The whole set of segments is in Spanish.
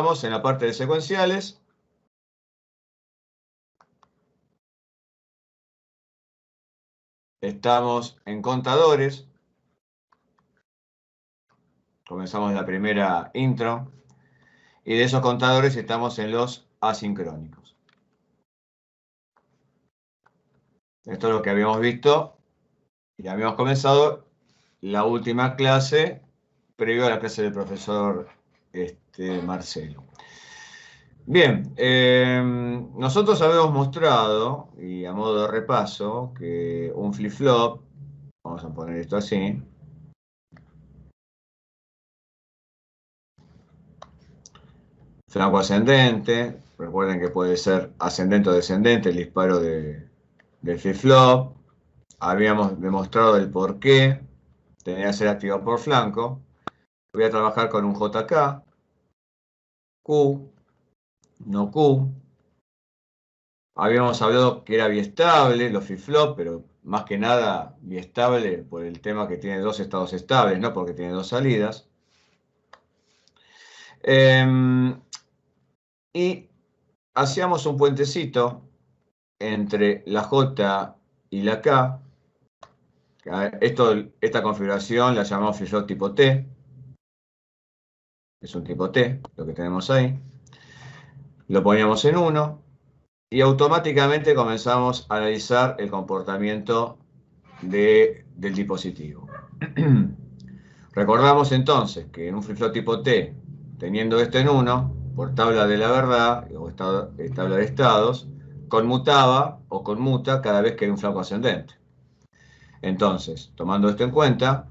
estamos en la parte de secuenciales. Estamos en contadores. Comenzamos la primera intro. Y de esos contadores estamos en los asincrónicos. Esto es lo que habíamos visto y habíamos comenzado la última clase previo a la clase del profesor Marcelo. Bien, nosotros habíamos mostrado, y a modo de repaso, que un flip-flop, vamos a poner esto así, flanco ascendente, recuerden que puede ser ascendente o descendente el disparo del flip-flop. Habíamos demostrado el por qué tenía que ser activado por flanco. Voy a trabajar con un JK, Q, no Q. Habíamos hablado que era biestable, los flip-flop, pero más que nada biestable por el tema que tiene dos estados estables, no porque tiene dos salidas. Y hacíamos un puentecito entre la J y la K. Esta configuración la llamamos flip-flop tipo T. Es un tipo T, lo que tenemos ahí. Lo poníamos en 1 y automáticamente comenzamos a analizar el comportamiento del dispositivo. Recordamos entonces que en un flip-flop tipo T, teniendo esto en 1, por tabla de la verdad o tabla de estados, conmutaba o conmuta cada vez que hay un flanco ascendente. Entonces, tomando esto en cuenta,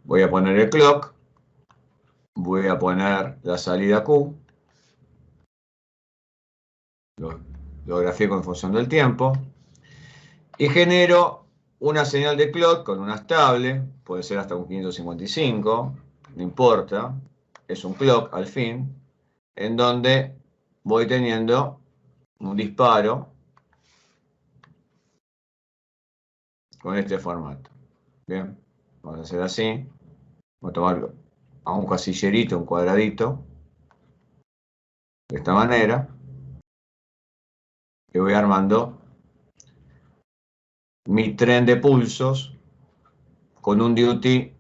voy a poner el clock, voy a poner la salida Q, lo grafico en función del tiempo, y genero una señal de clock con una estable, puede ser hasta un 555, no importa, es un clock al fin, en donde voy teniendo un disparo con este formato. Bien, vamos a hacer así, voy a tomar a un casillerito, un cuadradito, de esta manera, y voy armando mi tren de pulsos con un duty.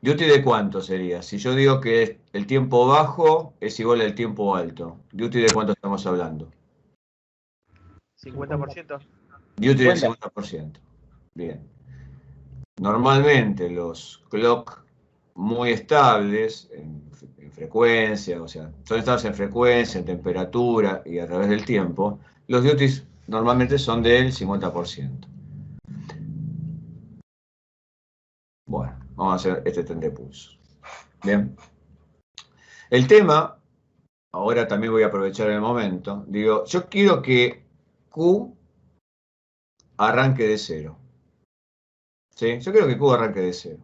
¿Duty de cuánto sería? Si yo digo que el tiempo bajo es igual al tiempo alto, ¿duty de cuánto estamos hablando? 50%. Duty del 50%. Bien. Normalmente los clock muy estables en frecuencia, o sea, son estables en frecuencia, en temperatura y a través del tiempo, los duties normalmente son del 50%. Bueno, vamos a hacer este tren de pulsos. Bien. El tema, ahora también voy a aprovechar el momento, digo, yo quiero que Q arranque de 0. ¿Sí? Yo quiero que Q arranque de 0.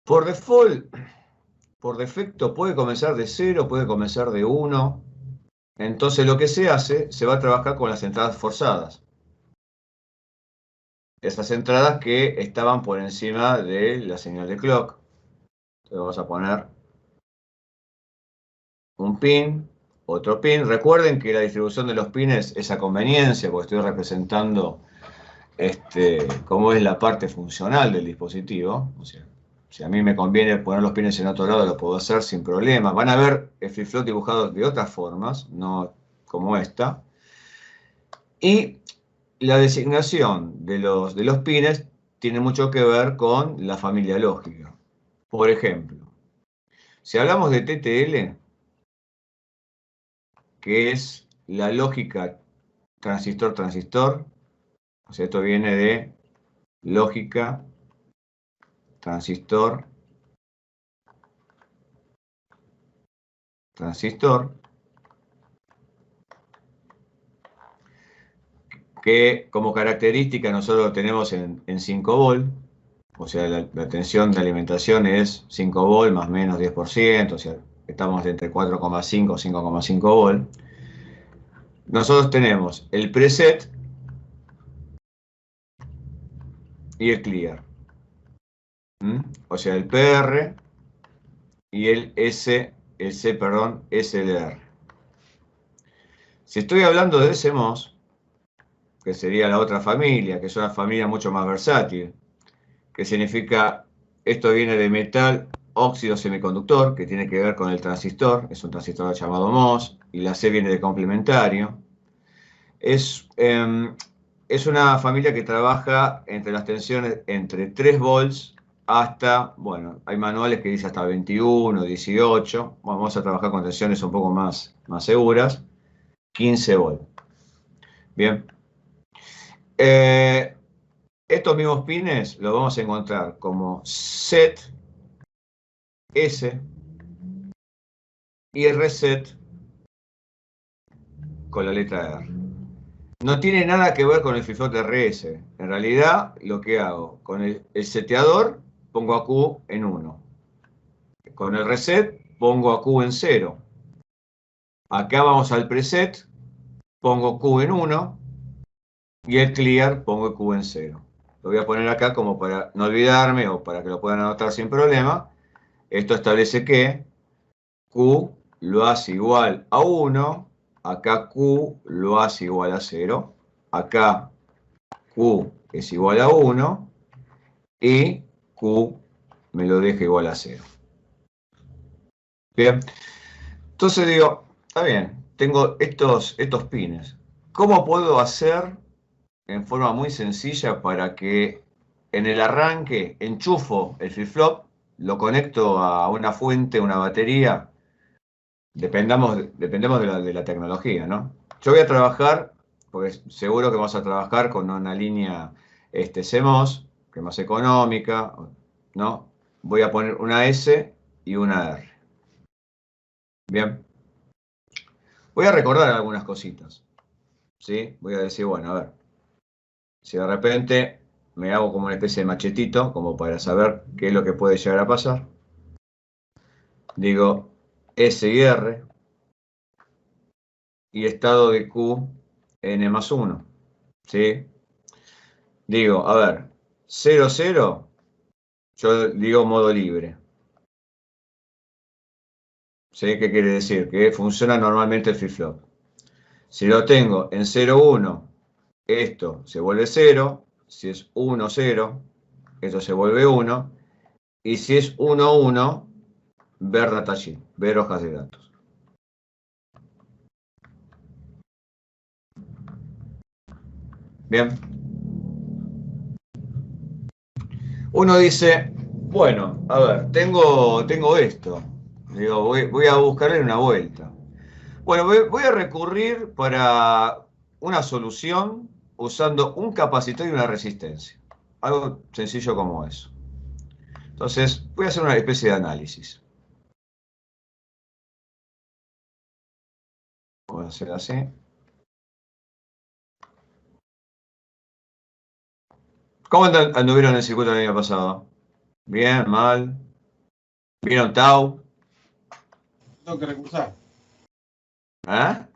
Por default, por defecto, puede comenzar de 0, puede comenzar de 1. Entonces lo que se hace, se va a trabajar con las entradas forzadas. Esas entradas que estaban por encima de la señal de clock. Entonces vamos a poner un pin, otro pin. Recuerden que la distribución de los pines es a conveniencia, porque estoy representando cómo es la parte funcional del dispositivo. O sea, si a mí me conviene poner los pines en otro lado, lo puedo hacer sin problema. Van a ver el flip-flop dibujado de otras formas, no como esta. Y la designación de los pines tiene mucho que ver con la familia lógica. Por ejemplo, si hablamos de TTL, que es la lógica transistor-transistor, o sea, esto viene de lógica, transistor, que como característica nosotros lo tenemos en 5 volt, o sea, la tensión de alimentación es 5 volt más menos 10%, o sea, estamos entre 4,5 y 5,5 volt, nosotros tenemos el preset y el clear. O sea, el PR y el SLR. Si estoy hablando de SMOS, que sería la otra familia, que es una familia mucho más versátil, que significa, esto viene de metal óxido semiconductor, que tiene que ver con el transistor, es un transistor llamado MOS, y la C viene de complementario. Es una familia que trabaja entre las tensiones entre 3 volts hasta, bueno, hay manuales que dicen hasta 21, 18, bueno, vamos a trabajar con tensiones un poco más seguras, 15 volts. Bien. Estos mismos pines los vamos a encontrar como set, S y reset con la letra R. No tiene nada que ver con el flip-flop de RS. En realidad, lo que hago, con el seteador, pongo a Q en 1. Con el reset, pongo a Q en 0. Acá vamos al preset, pongo Q en 1. Y el clear, pongo Q en 0. Lo voy a poner acá como para no olvidarme o para que lo puedan anotar sin problema. Esto establece que Q lo hace igual a 1. Acá Q lo hace igual a 0. Acá Q es igual a 1 y Q me lo deja igual a 0. Bien, entonces digo, está bien, tengo estos pines. ¿Cómo puedo hacer en forma muy sencilla para que en el arranque enchufo el flip-flop, lo conecto a una fuente, una batería? Dependemos de la tecnología, ¿no? Yo voy a trabajar, porque seguro que vamos a trabajar con una línea CMOS, que es más económica, ¿no? Voy a poner una S y una R. Bien. Voy a recordar algunas cositas, ¿sí? Voy a decir, bueno, a ver, si de repente me hago como una especie de machetito, como para saber qué es lo que puede llegar a pasar. Digo S y R, y estado de Q n más 1, ¿sí? Digo, a ver, 0, 0, yo digo modo libre. ¿Sí? ¿Qué quiere decir? Que funciona normalmente el flip-flop. Si lo tengo en 0, 1, esto se vuelve 0. Si es 1, 0, esto se vuelve 1. Y si es 1, 1, ver datasheet, ver hojas de datos. Bien. Uno dice, bueno, a ver, tengo esto. Digo, voy a buscarle una vuelta. Bueno, voy a recurrir para una solución usando un capacitor y una resistencia. Algo sencillo como eso. Entonces, voy a hacer una especie de análisis. Voy a hacer así. ¿Cómo anduvieron en el circuito el año pasado? ¿Bien? ¿Mal? ¿Vieron Tau? Tengo que recursar. ¿Eh?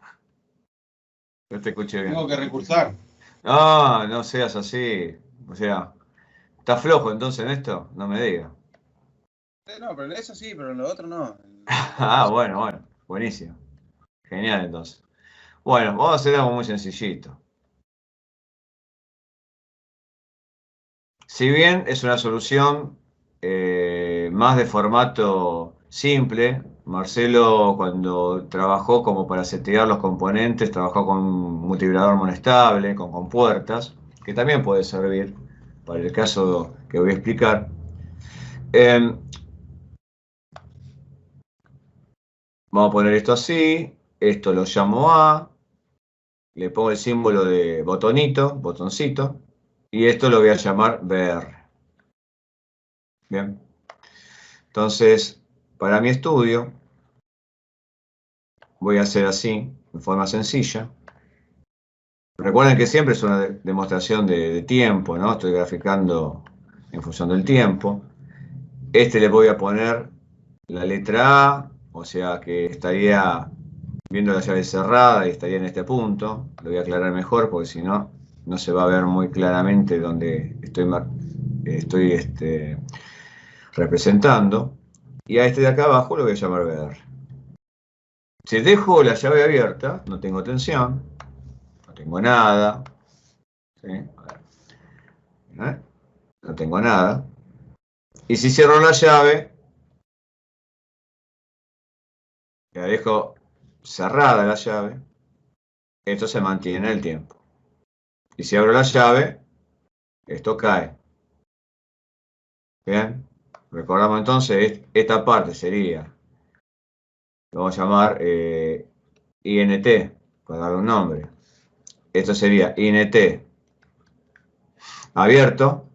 No te escuché bien. Tengo que recursar. No, no seas así. O sea, ¿estás flojo entonces en esto? No me digas. No, pero en eso sí, pero en lo otro no. Ah, bueno. Buenísimo. Genial entonces. Bueno, vamos a hacer algo muy sencillito. Si bien es una solución más de formato simple, Marcelo cuando trabajó como para setear los componentes, trabajó con un multivibrador monostable, con compuertas, que también puede servir para el caso que voy a explicar. Vamos a poner esto así, esto lo llamo A, le pongo el símbolo de botoncito, y esto lo voy a llamar BR. Bien. Entonces, para mi estudio, voy a hacer así, de forma sencilla. Recuerden que siempre es una demostración de tiempo, ¿no? Estoy graficando en función del tiempo. Le voy a poner la letra A o sea que estaría viendo la llave cerrada y estaría en este punto. Lo voy a aclarar mejor porque si no, no se va a ver muy claramente dónde estoy representando. Y a este de acá abajo lo voy a llamar BR. Si dejo la llave abierta, no tengo tensión, no tengo nada. ¿Sí? No tengo nada. Y si cierro la llave, la dejo cerrada la llave, esto se mantiene en el tiempo. Y si abro la llave, esto cae. Bien, recordamos entonces, esta parte sería, lo vamos a llamar INT, para darle un nombre. Esto sería INT abierto.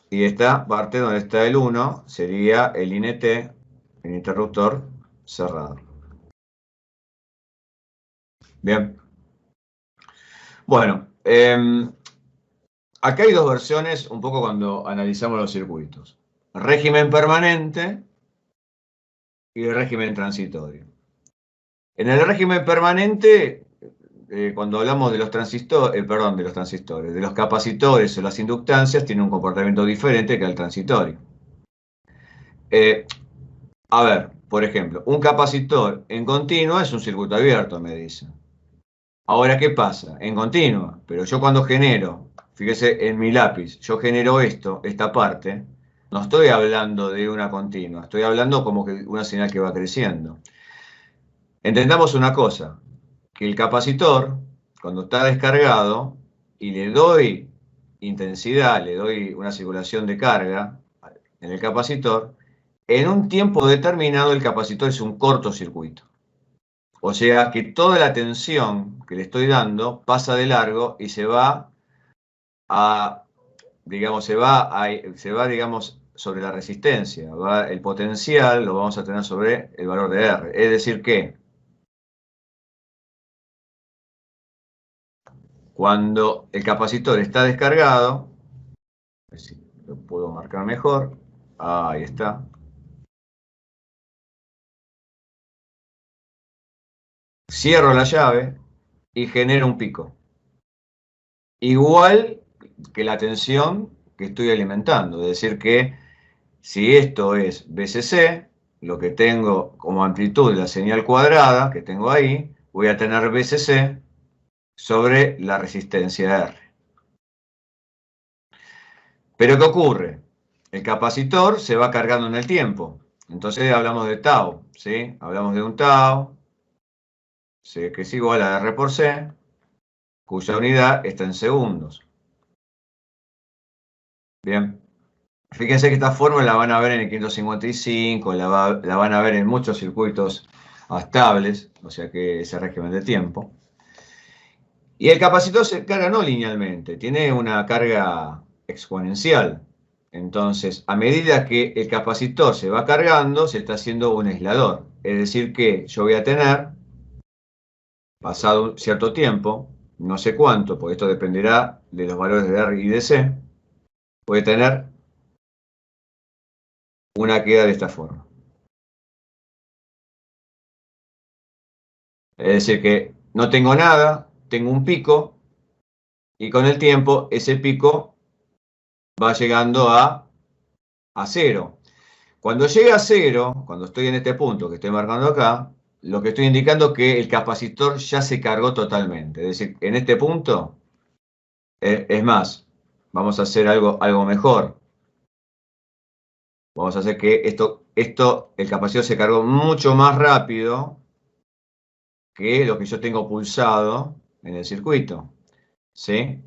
Y esta parte donde está el 1 sería el INT, el interruptor cerrado. Bien. Bueno, acá hay dos versiones un poco cuando analizamos los circuitos. Régimen permanente y régimen transitorio. En el régimen permanente, cuando hablamos de los transistores, de los capacitores o las inductancias, tienen un comportamiento diferente que el transitorio. A ver, por ejemplo, un capacitor en continua es un circuito abierto, me dicen. Ahora, ¿qué pasa? En continua, pero yo cuando genero, fíjese en mi lápiz, yo genero esta parte, no estoy hablando de una continua, estoy hablando como que una señal que va creciendo. Entendamos una cosa, que el capacitor, cuando está descargado y le doy intensidad, le doy una circulación de carga en el capacitor, en un tiempo determinado el capacitor es un cortocircuito. O sea que toda la tensión que le estoy dando pasa de largo y se va digamos, sobre la resistencia. El potencial lo vamos a tener sobre el valor de R. Es decir que cuando el capacitor está descargado, a ver si lo puedo marcar mejor, ahí está. Cierro la llave y genero un pico. Igual que la tensión que estoy alimentando. Es decir que si esto es BCC, lo que tengo como amplitud de la señal cuadrada que tengo ahí, voy a tener BCC sobre la resistencia R. Pero ¿qué ocurre? El capacitor se va cargando en el tiempo. Entonces hablamos de tau, ¿sí? Hablamos de un tau, que es igual a R por C, cuya unidad está en segundos. Bien. Fíjense que esta fórmula la van a ver en el 555, la van a ver en muchos circuitos estables, o sea que ese régimen de tiempo. Y el capacitor se carga no linealmente, tiene una carga exponencial. Entonces, a medida que el capacitor se va cargando, se está haciendo un aislador. Es decir que yo voy a tener, pasado un cierto tiempo, no sé cuánto, porque esto dependerá de los valores de R y de C, voy a tener una queda de esta forma. Es decir que no tengo nada, tengo un pico, y con el tiempo ese pico va llegando a cero. Cuando llega a cero, cuando estoy en este punto que estoy marcando acá, lo que estoy indicando es que el capacitor ya se cargó totalmente. Es decir, en este punto, es más, vamos a hacer algo mejor. Vamos a hacer que el capacitor se cargó mucho más rápido que lo que yo tengo pulsado en el circuito. ¿Sí?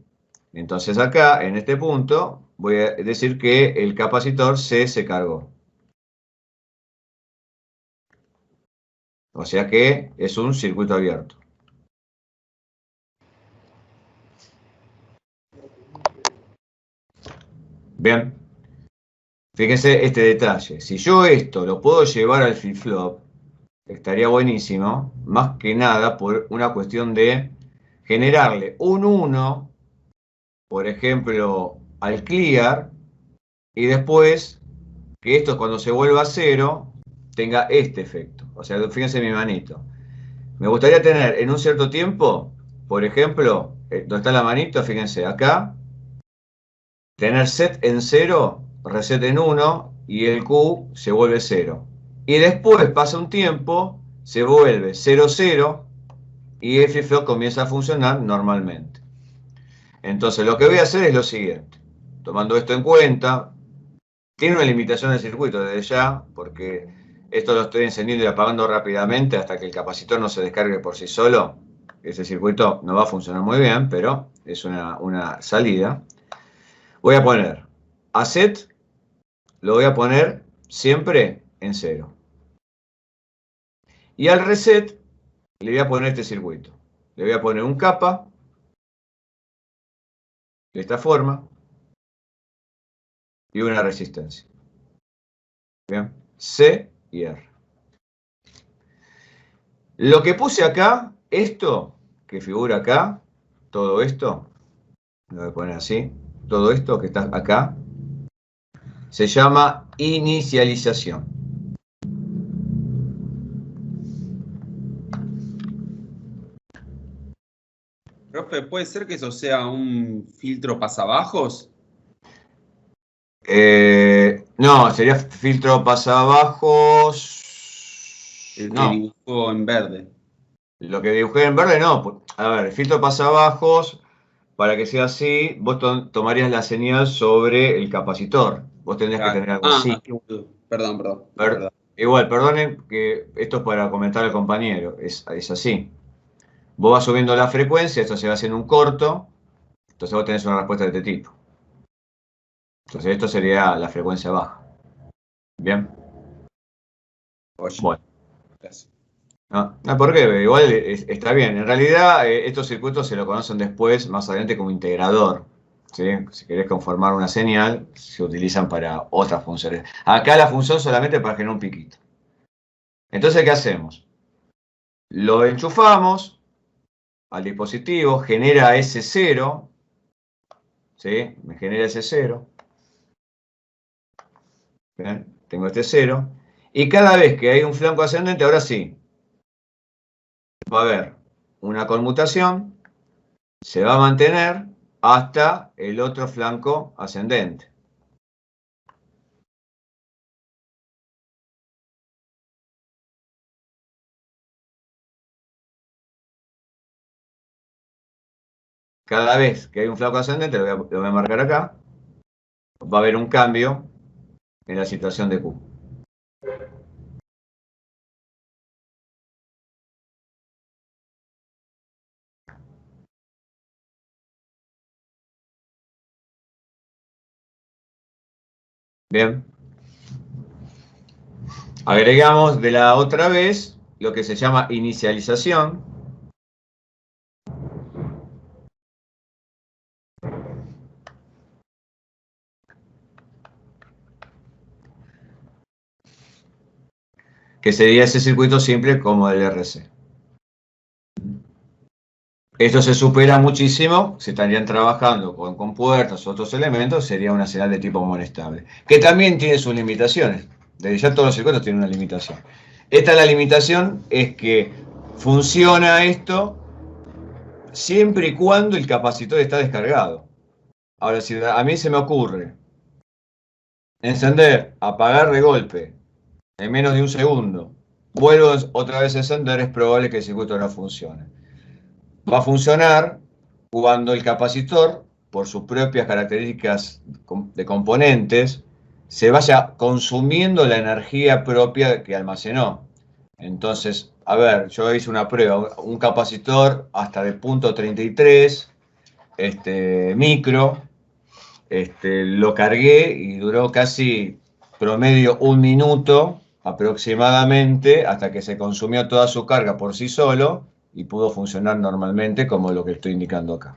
Entonces acá, en este punto, voy a decir que el capacitor se cargó. O sea que es un circuito abierto. Bien. Fíjense este detalle. Si yo esto lo puedo llevar al flip-flop, estaría buenísimo, más que nada por una cuestión de generarle un 1, por ejemplo, al clear, y después que esto cuando se vuelva a cero tenga este efecto. O sea, fíjense mi manito. Me gustaría tener en un cierto tiempo, por ejemplo, donde está la manito, fíjense, acá, tener set en 0, reset en 1 y el Q se vuelve 0. Y después pasa un tiempo, se vuelve 0, 0 y el flip-flop comienza a funcionar normalmente. Entonces lo que voy a hacer es lo siguiente, tomando esto en cuenta, tiene una limitación del circuito desde ya, porque esto lo estoy encendiendo y apagando rápidamente hasta que el capacitor no se descargue por sí solo. Ese circuito no va a funcionar muy bien, pero es una salida. Voy a poner a set, lo voy a poner siempre en 0. Y al reset le voy a poner este circuito. Le voy a poner un capa de esta forma y una resistencia. Bien, C y R. Lo que puse acá, esto que figura acá, todo esto, lo voy a poner así, todo esto que está acá, se llama inicialización. Profe, ¿puede ser que eso sea un filtro pasabajos? No, sería filtro pasabajos. El que No, dibujó en verde. lo que dibujé en verde no. A ver, filtro pasabajos, para que sea así, vos tomarías la señal sobre el capacitor. Vos tendrías que Claro. tener algo así. Qué boludo. Perdón, es verdad. Igual, perdonen que esto es para comentar al compañero, es así. Vos vas subiendo la frecuencia, esto se va haciendo un corto, entonces vos tenés una respuesta de este tipo. Entonces esto sería la frecuencia baja. ¿Bien? Oye, Bueno. gracias. No, ¿por qué? Igual está bien. En realidad estos circuitos se lo conocen después, más adelante, como integrador. ¿Sí? Si querés conformar una señal, se utilizan para otras funciones. Acá la función solamente para generar un piquito. Entonces, ¿qué hacemos? Lo enchufamos al dispositivo, genera ese 0, ¿sí? Me genera ese 0. ¿Ven? Tengo este 0. Y cada vez que hay un flanco ascendente, ahora sí, va a haber una conmutación, se va a mantener hasta el otro flanco ascendente. Cada vez que hay un flanco ascendente, lo voy a marcar acá, va a haber un cambio en la situación de Q. Bien. Agregamos de la otra vez lo que se llama inicialización. Que sería ese circuito simple como el RC. Esto se supera muchísimo, se estarían trabajando con puertas o otros elementos, sería una señal de tipo monestable, que también tiene sus limitaciones. Desde ya todos los circuitos tienen una limitación. Esta la limitación es que funciona esto siempre y cuando el capacitor está descargado. Ahora, si a mí se me ocurre encender, apagar de golpe en menos de un segundo, vuelvo otra vez a encender, es probable que el circuito no funcione. Va a funcionar cuando el capacitor, por sus propias características de componentes, se vaya consumiendo la energía propia que almacenó. Entonces, a ver, yo hice una prueba, un capacitor hasta de punto 33 micro, lo cargué y duró casi promedio 1 minuto aproximadamente hasta que se consumió toda su carga por sí solo y pudo funcionar normalmente como lo que estoy indicando acá.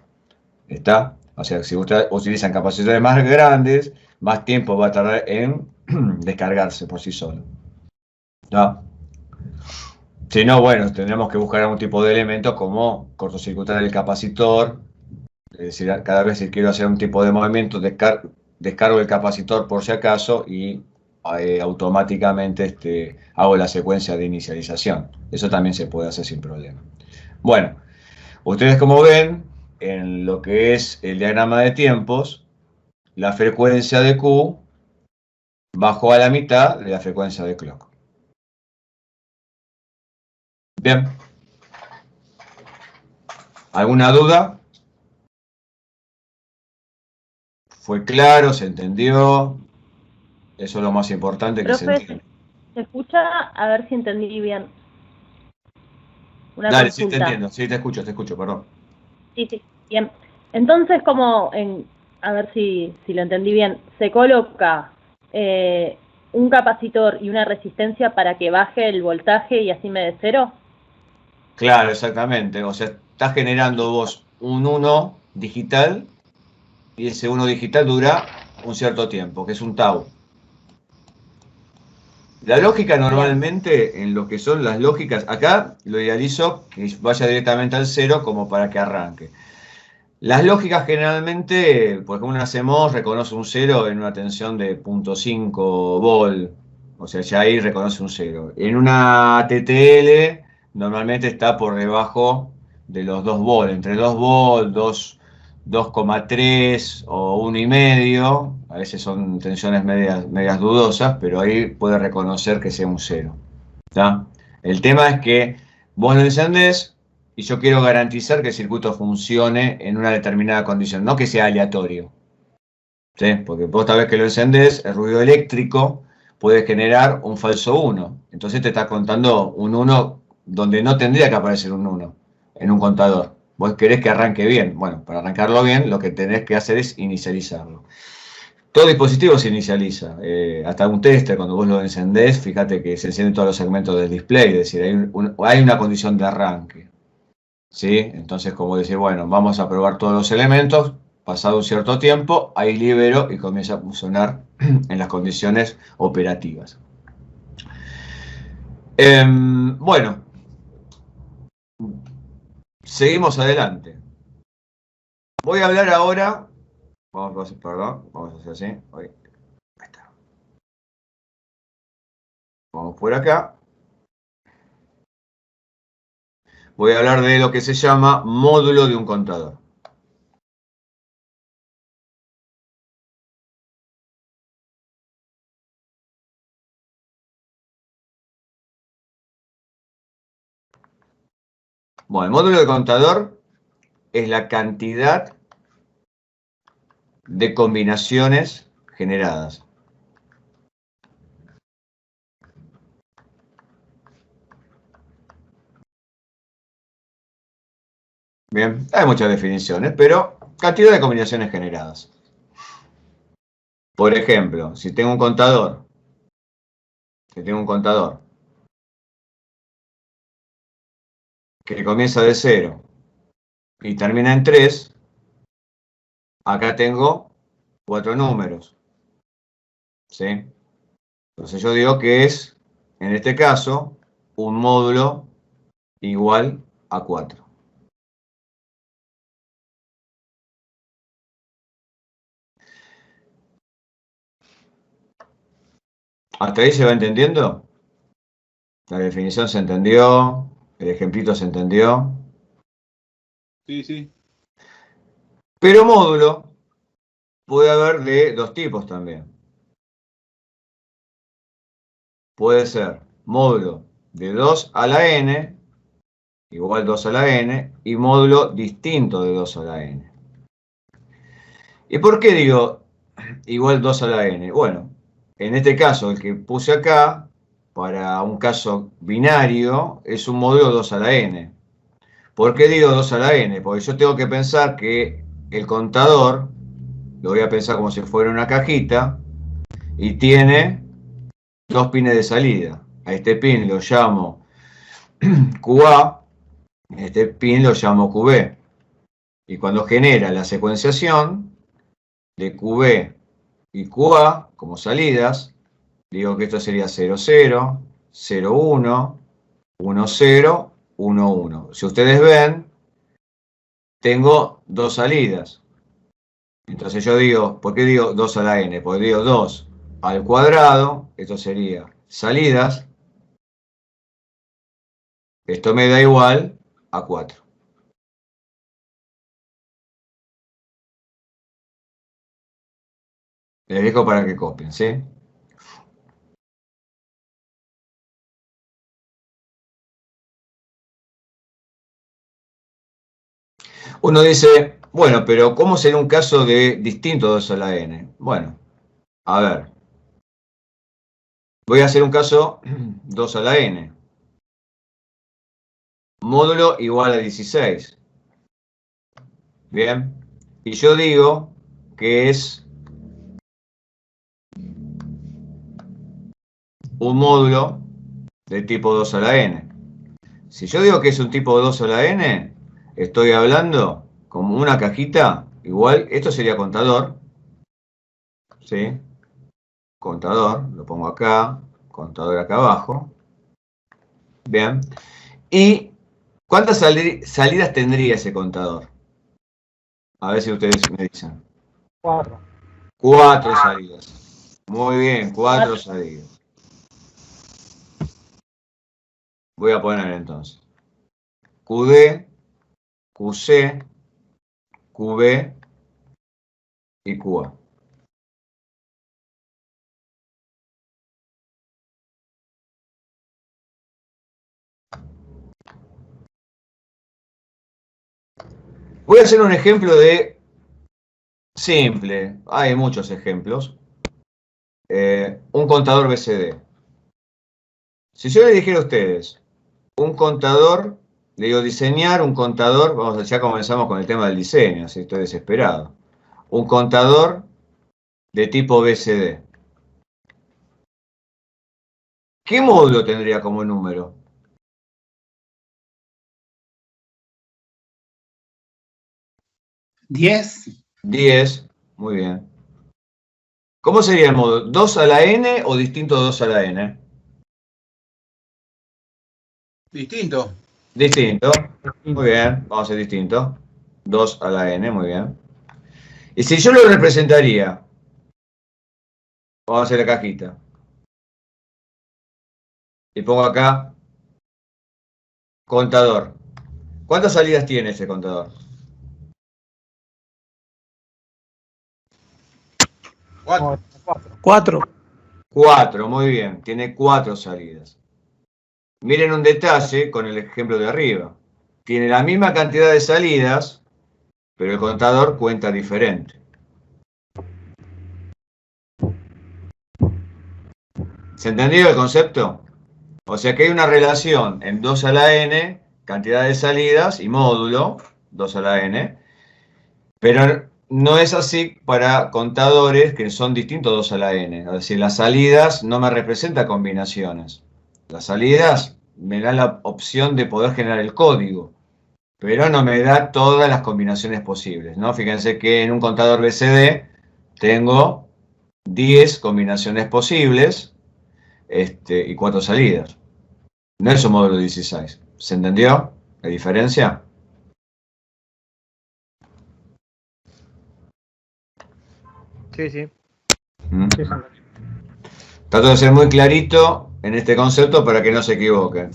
¿Está? O sea, si ustedes utilizan capacitores más grandes, más tiempo va a tardar en descargarse por sí solo. ¿No? Si no, bueno, tendremos que buscar algún tipo de elemento como cortocircuitar el capacitor. Es decir, cada vez que quiero hacer un tipo de movimiento, descargo el capacitor por si acaso y automáticamente hago la secuencia de inicialización. Eso también se puede hacer sin problema. Bueno, ustedes como ven, en lo que es el diagrama de tiempos, la frecuencia de Q bajó a la mitad de la frecuencia de clock. Bien. ¿Alguna duda? ¿Fue claro? ¿Se entendió? Eso es lo más importante que se Profe, entienda. ¿se escucha? A ver si entendí bien. Una Dale, sí te consulta. entiendo, sí te escucho, perdón. Sí, sí, bien. Entonces, a ver si lo entendí bien, se coloca un capacitor y una resistencia para que baje el voltaje y así me dé cero. Claro, exactamente. O sea, estás generando vos un 1 digital y ese 1 digital dura un cierto tiempo, que es un tau. La lógica normalmente, en lo que son las lógicas, acá lo idealizo que vaya directamente al 0 como para que arranque. Las lógicas generalmente, por ejemplo, una CMOS reconoce un 0 en una tensión de 0.5 volt, o sea, ya ahí reconoce un 0. En una TTL normalmente está por debajo de los 2 volt, entre 2 volt, 2,3 o 1,5, a veces son tensiones medias dudosas, pero ahí puede reconocer que sea un 0. ¿Tá? El tema es que vos lo encendés y yo quiero garantizar que el circuito funcione en una determinada condición, no que sea aleatorio. ¿Sí? Porque vos cada vez que lo encendés, el ruido eléctrico puede generar un falso 1. Entonces te está contando un 1 donde no tendría que aparecer un 1 en un contador. Vos querés que arranque bien. Bueno, para arrancarlo bien, lo que tenés que hacer es inicializarlo. Todo dispositivo se inicializa. Hasta un tester, cuando vos lo encendés, fíjate que se encienden todos los segmentos del display, es decir, hay una condición de arranque. ¿Sí? Entonces, como decir, bueno, vamos a probar todos los elementos, pasado un cierto tiempo, ahí libero y comienza a funcionar en las condiciones operativas. Bueno, seguimos adelante. Voy a hablar ahora, vamos a hacer así, ahí está. Vamos por acá. Voy a hablar de lo que se llama módulo de un contador. Bueno, el módulo de contador es la cantidad de combinaciones generadas. Bien, hay muchas definiciones, pero cantidad de combinaciones generadas. Por ejemplo, si tengo un contador, que comienza de 0 y termina en 3, acá tengo 4 números. ¿Sí? Entonces yo digo que es, en este caso, un módulo igual a 4. ¿Hasta ahí se va entendiendo? La definición se entendió, el ejemplito se entendió. Sí, sí. Pero módulo puede haber de dos tipos también. Puede ser módulo de 2 a la n, igual 2 a la n, y módulo distinto de 2 a la n. ¿Y por qué digo igual 2 a la n? Bueno, en este caso, el que puse acá, para un caso binario, es un módulo 2 a la n. ¿Por qué digo 2 a la n? Porque yo tengo que pensar que el contador, lo voy a pensar como si fuera una cajita, y tiene 2 pines de salida. A este pin lo llamo QA, a este pin lo llamo QB. Y cuando genera la secuenciación de QB y QA como salidas, digo que esto sería 0, 0, 0, 1, 1, 0, 1, 1. Si ustedes ven, tengo dos salidas. Entonces yo digo, ¿por qué digo 2 a la n? Porque digo 2 al cuadrado, esto sería salidas, esto me da igual a 4. Les dejo para que copien, ¿sí? Uno dice, bueno, pero ¿cómo será un caso de distinto 2 a la n? Bueno, a ver. Voy a hacer un caso 2 a la n. Módulo igual a 16. Bien. Y yo digo que es un módulo de tipo 2 a la n. Si yo digo que es un tipo 2 a la n, estoy hablando como una cajita, igual, esto sería contador, ¿sí? Contador, lo pongo acá, contador acá abajo. Bien. ¿Y cuántas salidas tendría ese contador? A ver si ustedes me dicen. 4. 4 salidas. Muy bien, 4 salidas. Voy a poner entonces QD, QC, QB y QA. Voy a hacer un ejemplo de simple. Hay muchos ejemplos. Un contador BCD. Si yo le dijera a ustedes un contador, le digo diseñar un contador, ya comenzamos con el tema del diseño, así estoy desesperado. Un contador de tipo BCD. ¿Qué módulo tendría como número? 10. 10, muy bien. ¿Cómo sería el módulo? ¿2 a la n o distinto 2 a la n? Distinto. Distinto. Muy bien, vamos a hacer distinto. 2 a la n, muy bien. Y si yo lo representaría, vamos a hacer la cajita. Y pongo acá, contador. ¿Cuántas salidas tiene ese contador? 4. 4. 4, muy bien. Tiene 4 salidas. Miren un detalle con el ejemplo de arriba. Tiene la misma cantidad de salidas, pero el contador cuenta diferente. ¿Se entendió el concepto? O sea que hay una relación en 2 a la n, cantidad de salidas y módulo, 2 a la n, pero no es así para contadores que son distintos 2 a la n. Es decir, las salidas no me representan combinaciones. Las salidas me dan la opción de poder generar el código, pero no me da todas las combinaciones posibles, ¿no? Fíjense que en un contador BCD tengo 10 combinaciones posibles y 4 salidas. No es un módulo 16. ¿Se entendió la diferencia? Sí, sí. ¿Mm? Sí, sí. Trato de ser muy clarito en este concepto para que no se equivoquen.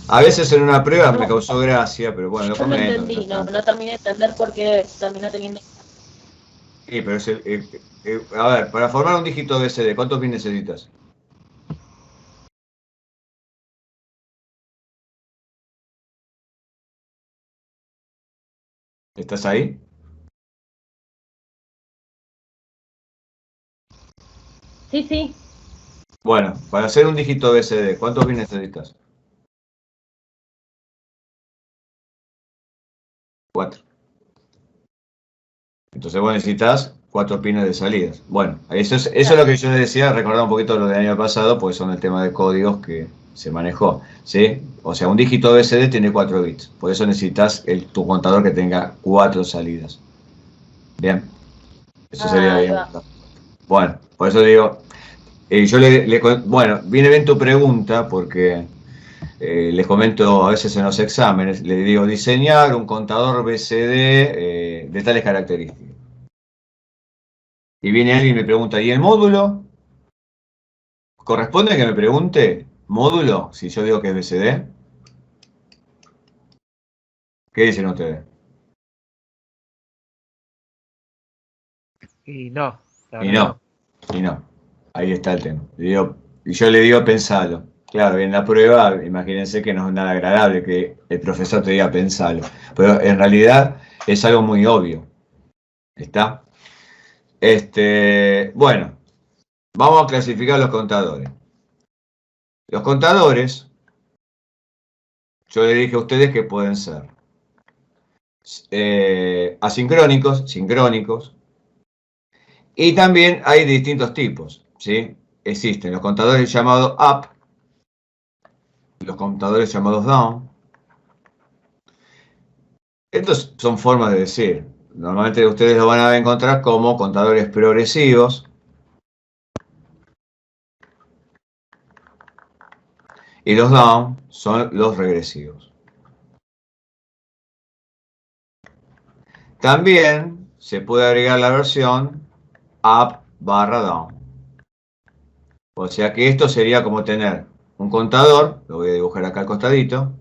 A veces en una prueba me causó gracia, pero bueno, lo Yo no comento. entendí, no terminé de entender por qué terminó teniendo. Sí, pero a ver, para formar un dígito BCD, ¿cuántos pins necesitas? ¿Estás ahí? Sí, sí, Bueno, para hacer un dígito BCD, ¿cuántos pins necesitas? 4. Entonces vos necesitas 4 pines de salidas. Bueno, eso es lo que yo les decía, recordar un poquito lo del año pasado, porque son el tema de códigos que se manejó, ¿sí? O sea, un dígito BCD tiene 4 bits, por eso necesitas tu contador que tenga 4 salidas. Bien, eso sería ahí bien. va. Bueno, por eso digo, bueno, viene bien tu pregunta, porque les comento a veces en los exámenes, le digo diseñar un contador BCD de tales características. Y viene alguien y me pregunta, ¿y el módulo? ¿Corresponde que me pregunte módulo si yo digo que es BCD? ¿Qué dicen ustedes? Y no. la Y verdad no, y no. Ahí está el tema. Y yo le digo pensalo. Claro, en la prueba, imagínense que no es nada agradable que el profesor te diga pensalo. Pero en realidad es algo muy obvio. ¿Está? Bueno, vamos a clasificar los contadores. Los contadores, yo le dije a ustedes que pueden ser asincrónicos, sincrónicos, y también hay distintos tipos, ¿sí? Existen los contadores llamados up, los contadores llamados down. Estos son formas de decir. Normalmente ustedes lo van a encontrar como contadores progresivos y los down son los regresivos. También se puede agregar la versión up/down. O sea que esto sería como tener un contador, lo voy a dibujar acá al costadito.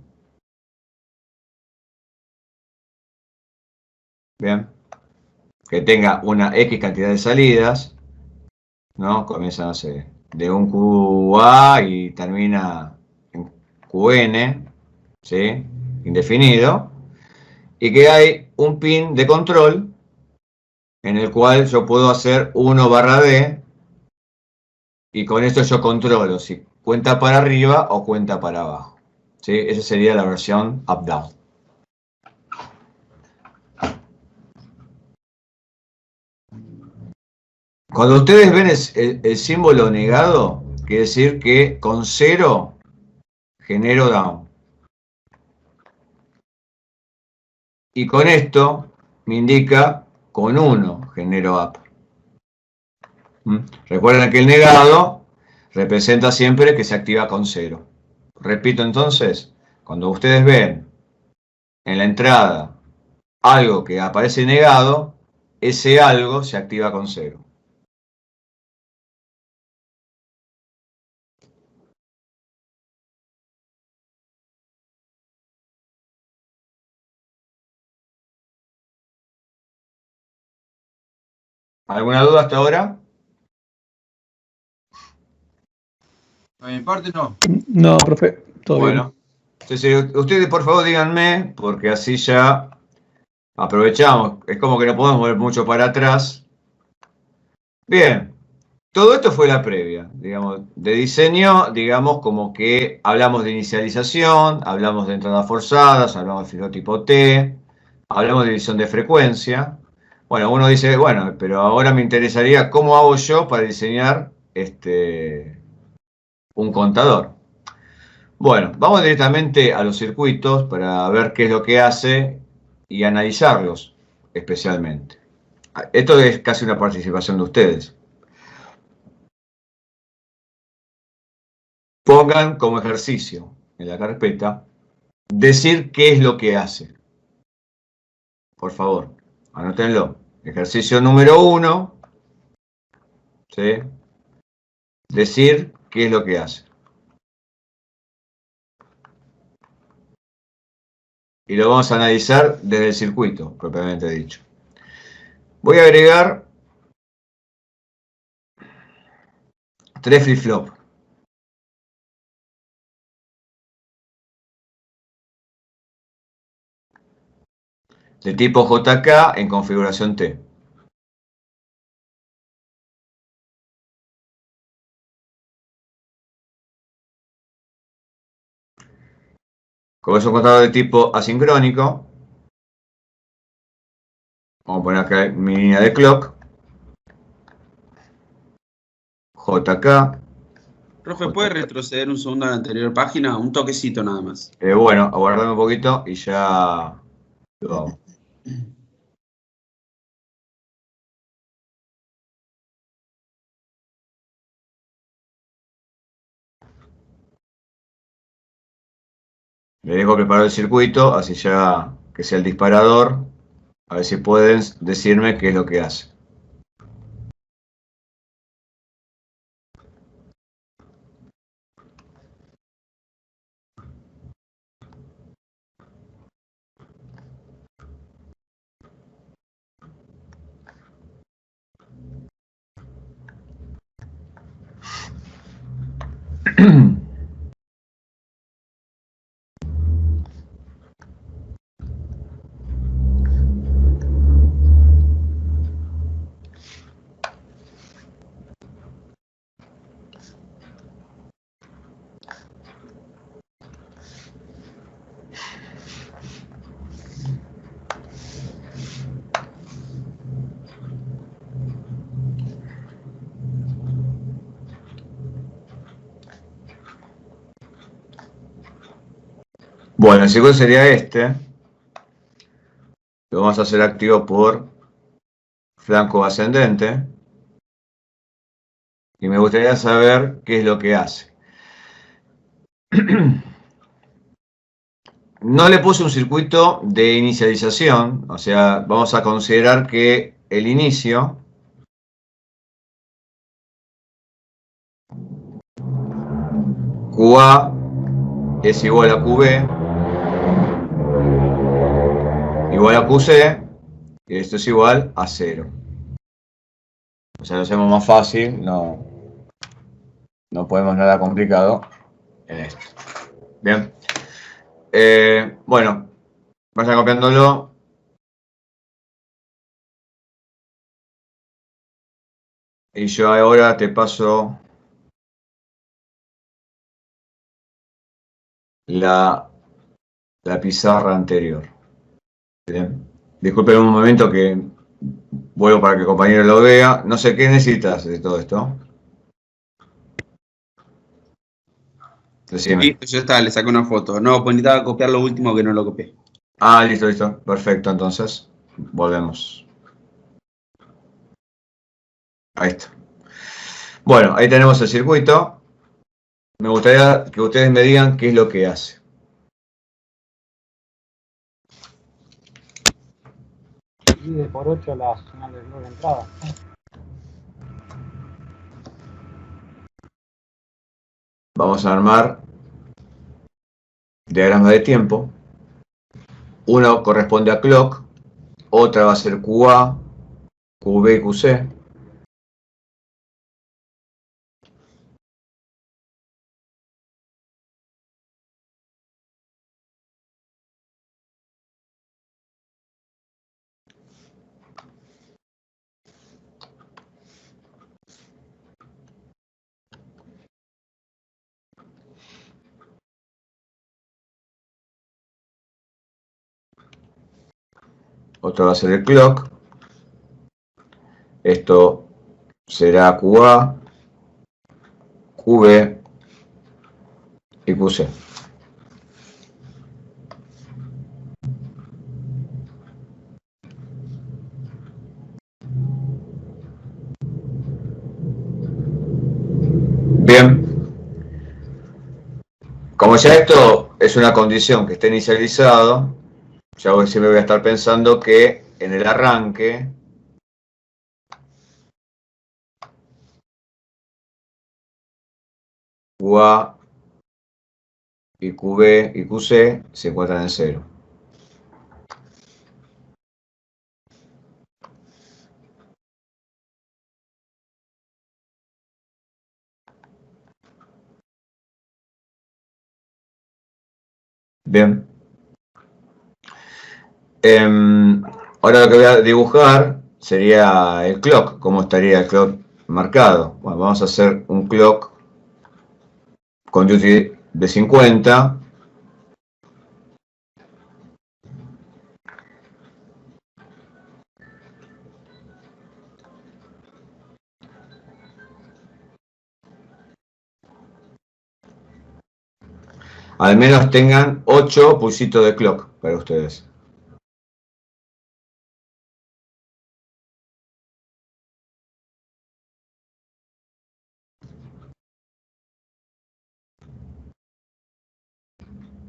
Bien. Que tenga una X cantidad de salidas, ¿no? Comienza, no sé, de un QA y termina en QN, ¿sí? Indefinido. Y que hay un pin de control en el cual yo puedo hacer 1/D y con esto yo controlo si cuenta para arriba o cuenta para abajo. ¿Sí? Esa sería la versión up-down. Cuando ustedes ven el símbolo negado, quiere decir que con 0 genero down. Y con esto me indica con 1 genero up. Recuerden que el negado representa siempre que se activa con 0. Repito entonces, cuando ustedes ven en la entrada algo que aparece negado, ese algo se activa con 0. ¿Alguna duda hasta ahora? A mi parte no. No, profe, todo Bueno, entonces ustedes por favor díganme, porque así ya aprovechamos. Es como que no podemos volver mucho para atrás. Bien, todo esto fue la previa, digamos, de diseño, digamos, como que hablamos de inicialización, hablamos de entradas forzadas, hablamos de fenotipo T, hablamos de división de frecuencia. Bueno, uno dice, bueno, pero ahora me interesaría cómo hago yo para diseñar un contador. Bueno, vamos directamente a los circuitos para ver qué es lo que hace y analizarlos especialmente. Esto es casi una participación de ustedes. Pongan como ejercicio en la carpeta decir qué es lo que hace. Por favor, anótenlo. Ejercicio número 1. ¿Sí? Decir qué es lo que hace. Y lo vamos a analizar desde el circuito, propiamente dicho. Voy a agregar 3 flip-flop. De tipo JK en configuración T. Como es un contador de tipo asincrónico, vamos a poner acá mi línea de clock. JK. Profe, ¿puede retroceder un segundo a la anterior página? Un toquecito nada más. Bueno, aguardame un poquito y ya lo hago. Le dejo preparar el circuito, así ya que sea el disparador. A ver si pueden decirme qué es lo que hace. Bueno, el circuito sería este. Lo vamos a hacer activo por flanco ascendente. Y me gustaría saber qué es lo que hace. No le puse un circuito de inicialización, o sea, vamos a considerar que el inicio QA es igual a QB igual a QC y esto es igual a 0. O sea, lo hacemos más fácil, no podemos nada complicado en esto. Bien. Bueno, vayan copiándolo. Y yo ahora te paso la pizarra anterior. Bien. Disculpen un momento que vuelvo para que el compañero lo vea. No sé qué necesitas de todo esto. Decime. Listo, ya está, le saqué una foto. No, pues necesitaba copiar lo último que no lo copié. Ah, listo, listo. Perfecto, entonces. Volvemos. Ahí está. Bueno, ahí tenemos el circuito. Me gustaría que ustedes me digan qué es lo que hace. Divide por 8 la señal de luz de entrada. Vamos a armar diagramas de tiempo. Uno corresponde a clock, otra va a ser QA, QB y QC. Otro va a ser el clock. Esto será QA, QB y QC. Bien. Como ya esto es una condición que esté inicializado, ya siempre voy a estar pensando que en el arranque QA y QB y QC se encuentran en 0. Bien. Ahora lo que voy a dibujar sería el clock. ¿Cómo estaría el clock marcado? Bueno, vamos a hacer un clock con duty de 50. Al menos tengan 8 pulsitos de clock para ustedes.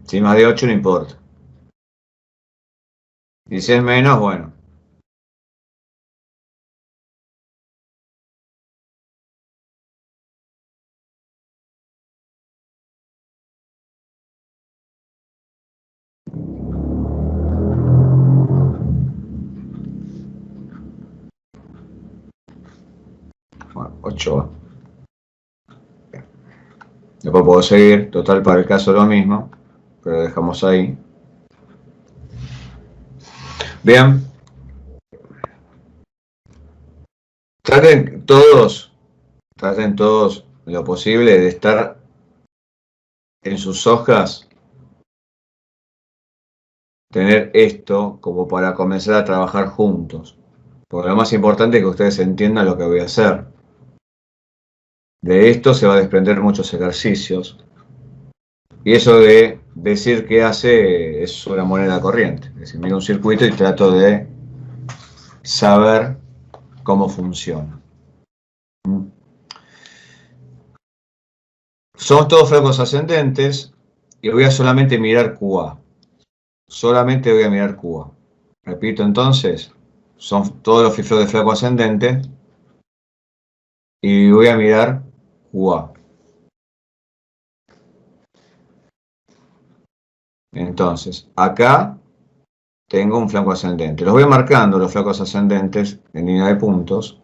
Si más de 8 no importa. Y si es menos, bueno. Bueno, 8. Después puedo seguir, total para el caso lo mismo, pero lo dejamos ahí. Bien. Traten todos lo posible de estar en sus hojas, tener esto como para comenzar a trabajar juntos. Porque lo más importante es que ustedes entiendan lo que voy a hacer. De esto se va a desprender muchos ejercicios. Y eso de decir qué hace es una moneda corriente. Es decir, miro un circuito y trato de saber cómo funciona. Son todos flancos ascendentes y voy a solamente mirar QA. Solamente voy a mirar QA. Repito entonces, son todos los flip-flops de flanco ascendente y voy a mirar QA. Entonces, acá tengo un flanco ascendente. Los voy marcando los flancos ascendentes en línea de puntos.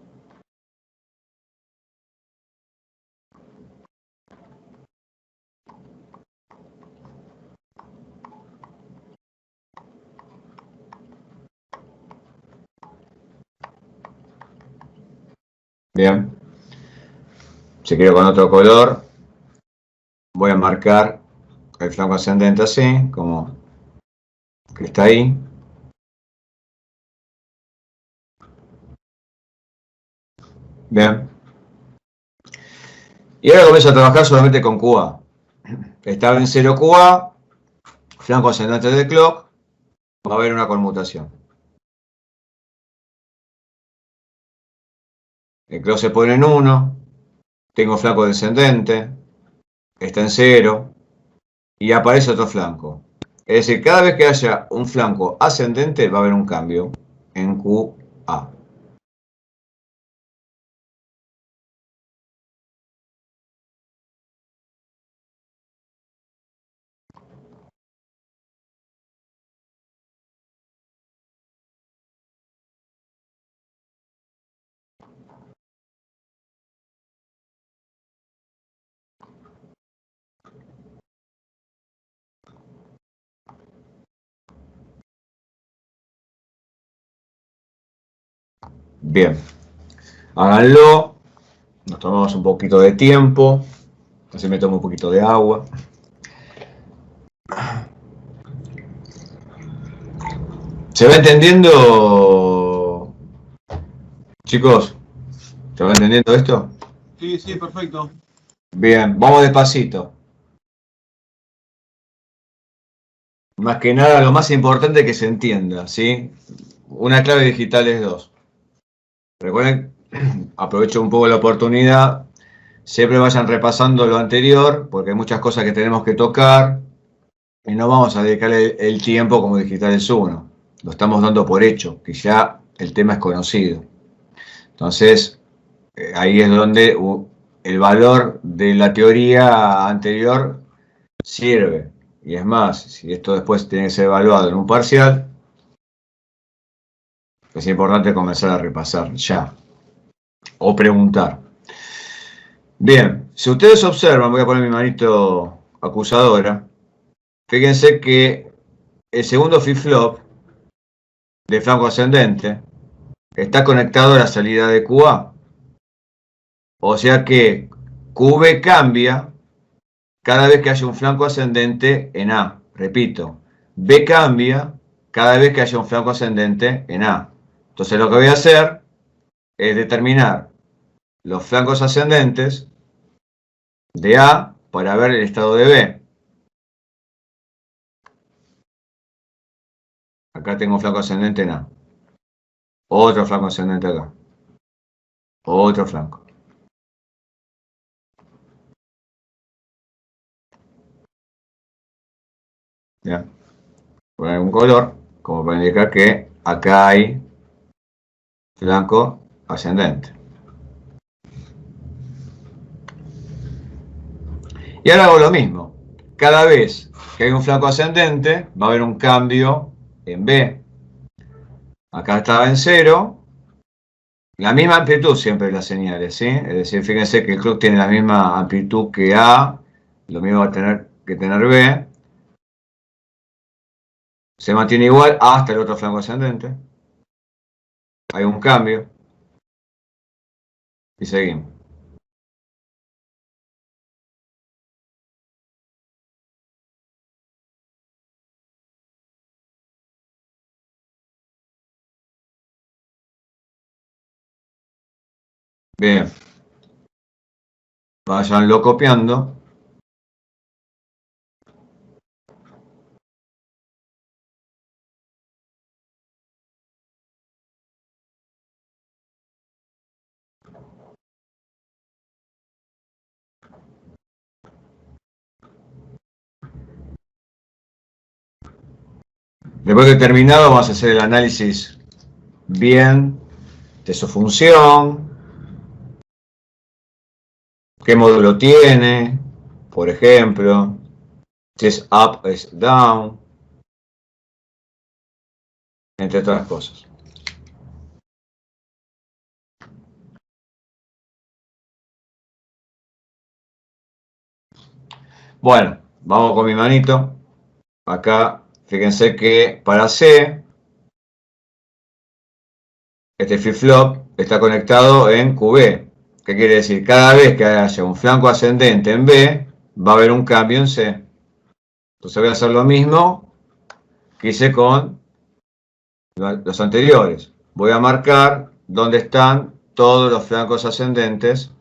Bien. Si quiero con otro color, voy a marcar el flanco ascendente así, como que está ahí. Bien. Y ahora comienzo a trabajar solamente con QA. Estaba en 0 QA, flanco ascendente de clock, va a haber una conmutación. El clock se pone en 1, tengo flanco descendente, está en 0 y aparece otro flanco. Es decir, cada vez que haya un flanco ascendente va a haber un cambio en QA. Bien, háganlo, nos tomamos un poquito de tiempo, así me tomo un poquito de agua. ¿Se va entendiendo, chicos? ¿Se va entendiendo esto? Sí, sí, perfecto. Bien, vamos despacito. Más que nada, lo más importante es que se entienda, ¿sí? Una clave digital es 2. Recuerden, aprovecho un poco la oportunidad, siempre vayan repasando lo anterior, porque hay muchas cosas que tenemos que tocar y no vamos a dedicarle el tiempo como digital es 1. Lo estamos dando por hecho, que ya el tema es conocido. Entonces, ahí es donde el valor de la teoría anterior sirve. Y es más, si esto después tiene que ser evaluado en un parcial, es importante comenzar a repasar ya. O preguntar. Bien, si ustedes observan, voy a poner mi manito acusadora. Fíjense que el segundo flip-flop de flanco ascendente está conectado a la salida de QA. O sea que QB cambia cada vez que haya un flanco ascendente en A. Repito, B cambia cada vez que haya un flanco ascendente en A. Entonces lo que voy a hacer es determinar los flancos ascendentes de A para ver el estado de B. Acá tengo un flanco ascendente en A. Otro flanco ascendente acá. Otro flanco. Bien. Poner un color como para indicar que acá hay flanco ascendente. Y ahora hago lo mismo. Cada vez que hay un flanco ascendente, va a haber un cambio en B. Acá estaba en 0. La misma amplitud siempre de las señales, ¿sí? Es decir, fíjense que el clock tiene la misma amplitud que A lo mismo va a tener que tener B. Se mantiene igual hasta el otro flanco ascendente. Hay un cambio. Y seguimos. Bien. Váyanlo copiando. Después de terminado, vamos a hacer el análisis bien de su función, qué módulo tiene, por ejemplo, si es up, es down, entre otras cosas. Bueno, vamos con mi manito. Acá, fíjense que para C, este flip-flop está conectado en QB. ¿Qué quiere decir? Cada vez que haya un flanco ascendente en B, va a haber un cambio en C. Entonces voy a hacer lo mismo que hice con los anteriores. Voy a marcar dónde están todos los flancos ascendentes.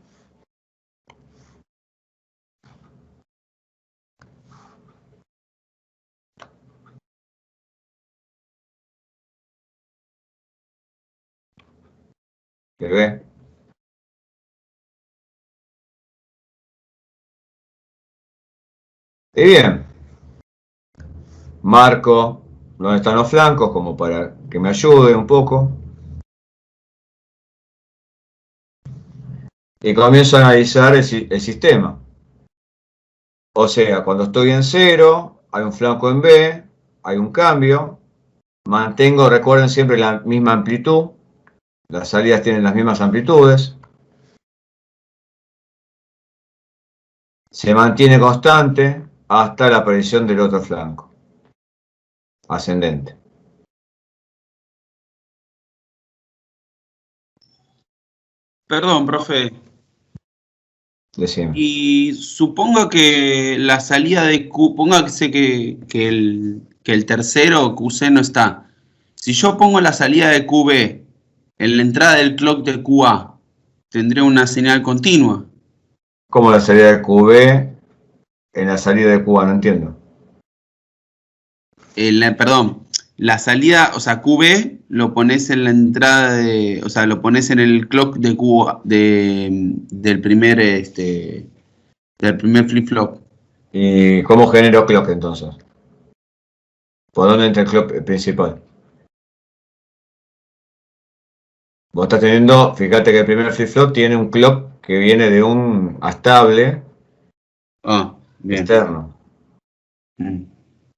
¿Que ve? Y bien, marco dónde están los flancos como para que me ayude un poco. Y comienzo a analizar el sistema. O sea, cuando estoy en 0, hay un flanco en B, hay un cambio. Mantengo, recuerden siempre la misma amplitud. Las salidas tienen las mismas amplitudes. Se mantiene constante hasta la aparición del otro flanco ascendente. Perdón, profe. Decime. Y supongo que la salida de Q, póngase que el tercero QC no está. Si yo pongo la salida de QB en la entrada del clock de QA, tendré una señal continua. ¿Cómo la salida de QB en la salida de QA? No entiendo. Perdón, la salida, o sea, QB lo pones en la entrada de, o sea, lo pones en el clock de QA, del primer flip-flop. ¿Y cómo genero clock entonces? ¿Por dónde entra el clock principal? Vos estás teniendo, fíjate que el primer flip-flop tiene un clock que viene de un astable Bien. externo.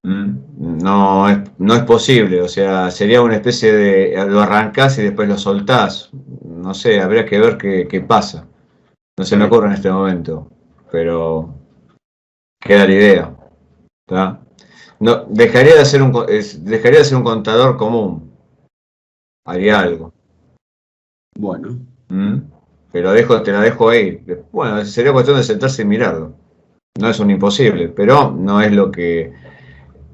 No es posible, o sea, sería una especie de, lo arrancás y después lo soltás. No sé, habría que ver qué pasa. No se me ocurre en este momento, pero queda la idea. ¿Tá? No, dejaría de ser un contador común. Haría algo. Bueno. Pero te la dejo ahí. Bueno, sería cuestión de sentarse y mirarlo. No es un imposible, pero no es lo que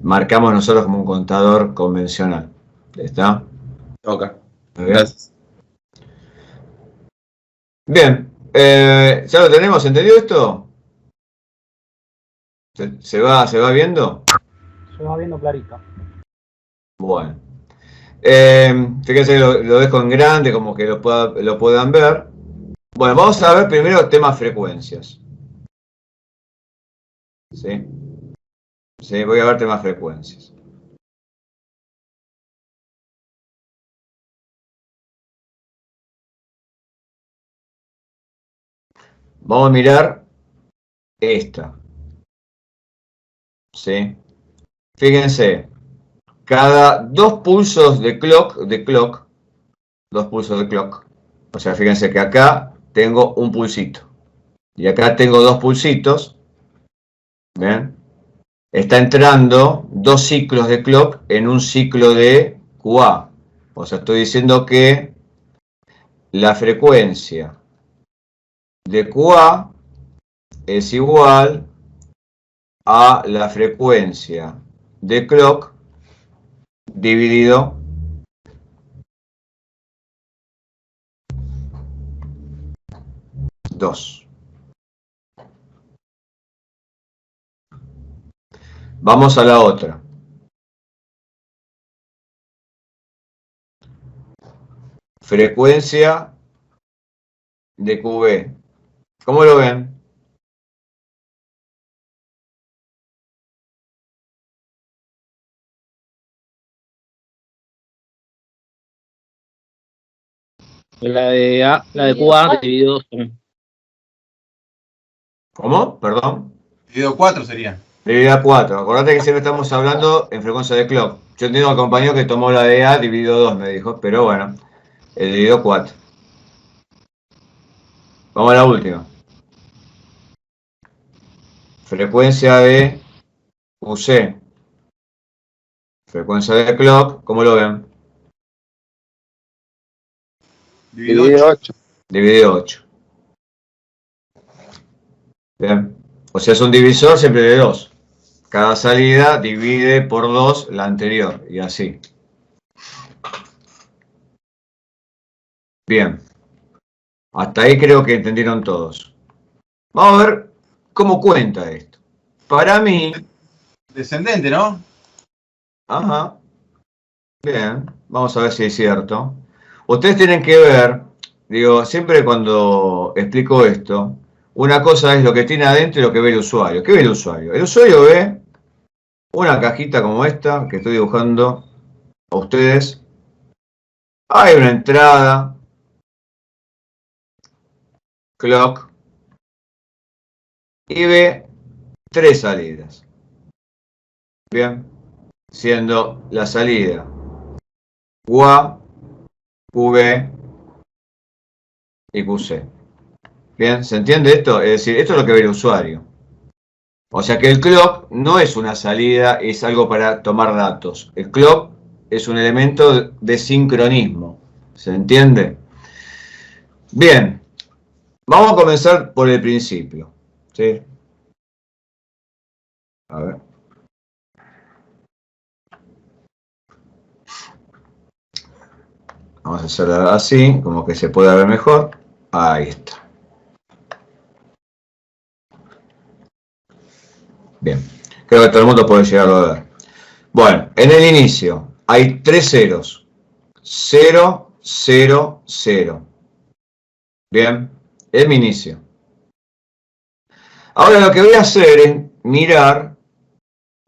marcamos nosotros como un contador convencional. ¿Está? Ok. Gracias. Bien. ¿Ya lo tenemos entendido esto? ¿Se va viendo? Se va viendo clarito. Bueno. Fíjense que lo dejo en grande, como que lo puedan ver. Bueno, vamos a ver primero el tema frecuencias. ¿Sí? Sí, voy a ver temas frecuencias. Vamos a mirar esta. ¿Sí? Fíjense, cada dos pulsos de clock, dos pulsos de clock. O sea, fíjense que acá tengo un pulsito. Y acá tengo dos pulsitos. ¿Bien? Está entrando 2 ciclos de clock en un ciclo de QA. O sea, estoy diciendo que la frecuencia de QA es igual a la frecuencia de clock dividido dos. Vamos a la otra. Frecuencia de QB. ¿Cómo lo ven? La de QA dividido 2 también. ¿Cómo? Perdón. Dividido 4 sería. Dividido a 4. Acordate que siempre estamos hablando en frecuencia de clock. Yo entiendo al compañero que tomó la de A dividido 2, me dijo, pero bueno, el dividido 4. Vamos a la última. Frecuencia de UC. Frecuencia de clock, ¿cómo lo ven? Dividido 8. Dividido 8. Bien. O sea, es un divisor siempre de 2. Cada salida divide por 2 la anterior, y así. Bien. Hasta ahí creo que entendieron todos. Vamos a ver cómo cuenta esto. Para mí... Descendente, ¿no? Ajá. Bien. Vamos a ver si es cierto. Ustedes tienen que ver, digo, siempre cuando explico esto, una cosa es lo que tiene adentro y lo que ve el usuario. ¿Qué ve el usuario? El usuario ve una cajita como esta que estoy dibujando a ustedes. Hay una entrada, clock, y ve 3 salidas. Bien, siendo la salida QA, QB y QC. Bien, ¿se entiende esto? Es decir, esto es lo que ve el usuario. O sea que el clock no es una salida, es algo para tomar datos. El clock es un elemento de sincronismo. ¿Se entiende? Bien, vamos a comenzar por el principio. ¿Sí? A ver. Vamos a hacerlo así, como que se pueda ver mejor. Ahí está. Bien, creo que todo el mundo puede llegarlo a ver. Bueno, en el inicio hay 3 ceros. 0, 0, 0. Bien, es mi inicio. Ahora lo que voy a hacer es mirar,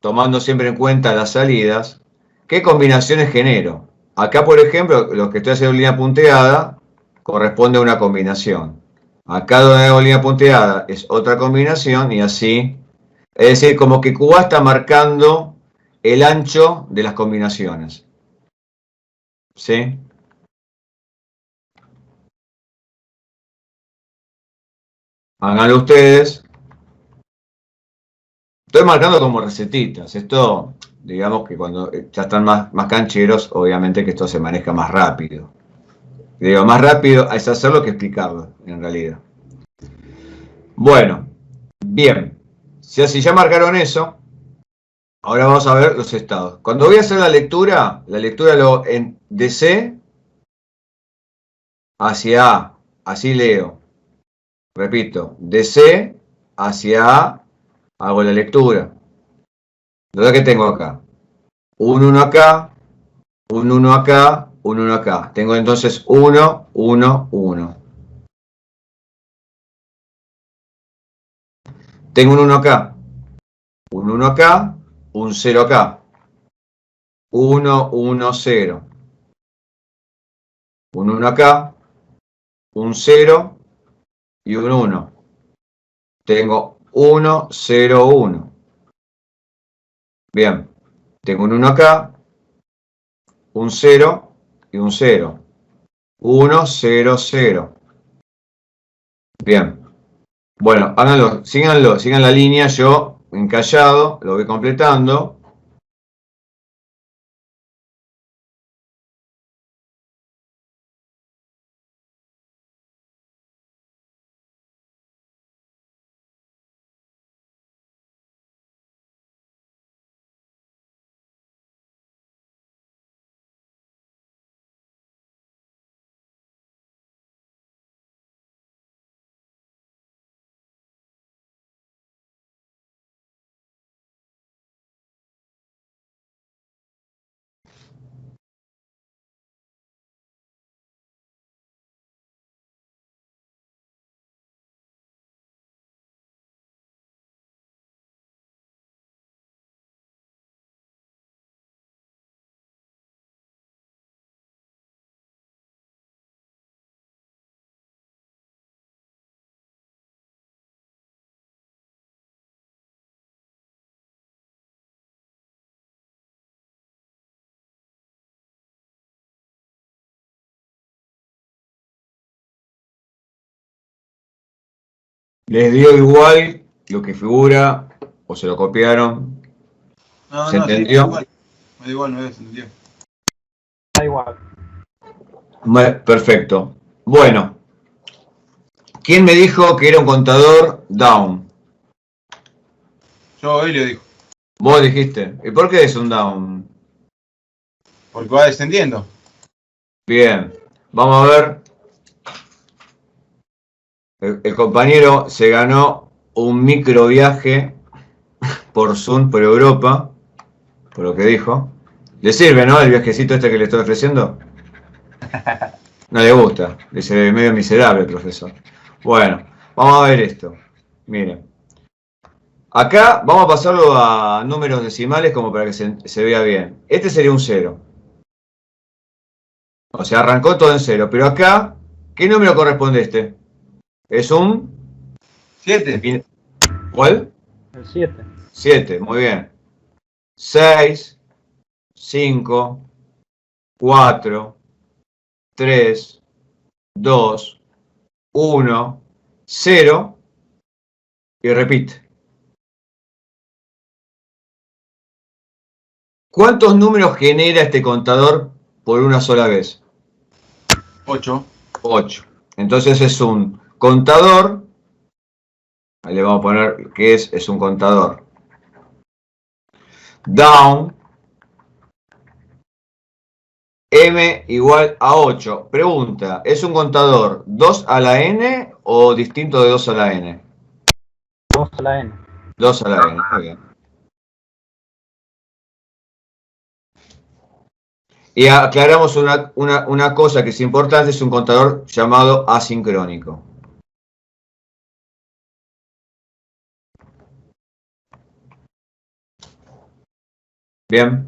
tomando siempre en cuenta las salidas, qué combinaciones genero. Acá, por ejemplo, lo que estoy haciendo en línea punteada corresponde a una combinación. Acá donde hago línea punteada es otra combinación y así. Es decir, como que QA está marcando el ancho de las combinaciones. ¿Sí? Háganlo ustedes. Estoy marcando como recetitas. Esto, digamos que cuando ya están más cancheros, obviamente que esto se maneja más rápido. Digo, más rápido es hacerlo que explicarlo, en realidad. Bueno, bien. Si ya marcaron eso, ahora vamos a ver los estados. Cuando voy a hacer la lectura lo de C hacia A. Así leo. Repito, de C hacia A hago la lectura. Lo que tengo acá. Un 1 acá, un 1 acá, un 1 acá. Tengo entonces 1, 1, 1. Tengo un 1 acá, un 1 acá, un 0 acá. 1, 1, 0. Un 1 acá, un 0 y un 1. Tengo 1, 0, 1. Bien, tengo un 1 acá, un 0 y un 0. 1, 0, 0. Bien. Bueno, háganlo, sigan la línea, yo encallado, lo voy completando. Les dio igual lo que figura o se lo copiaron. No, ¿Se no, sí, entendió? me da igual, no se entendió. Da igual. Perfecto. Bueno, ¿quién me dijo que era un contador down? Yo, Helio dijo, Vos dijiste. ¿Y por qué es un down? porque va descendiendo. Bien, vamos a ver. El compañero se ganó un micro viaje por Zoom, por Europa, por lo que dijo. ¿Le sirve, no, el viajecito este que le estoy ofreciendo? No le gusta, dice medio miserable el profesor. Bueno, vamos a ver esto. Miren. Acá vamos a pasarlo a números decimales como para que se vea bien. Este sería un 0. O sea, arrancó todo en 0. Pero acá, ¿qué número corresponde este? Es un... 7. ¿Cuál? El 7. 7, muy bien. 6, 5, 4, 3, 2, 1, 0 y repite. ¿Cuántos números genera este contador por una sola vez? 8. 8. Entonces es un contador. Ahí le vamos a poner que es un contador. Down. M igual a 8. Pregunta, ¿es un contador 2 a la n o distinto de 2 a la n? 2 a la n. 2 a la n, muy bien. Y aclaramos una cosa que es importante, es un contador llamado asincrónico. Bien.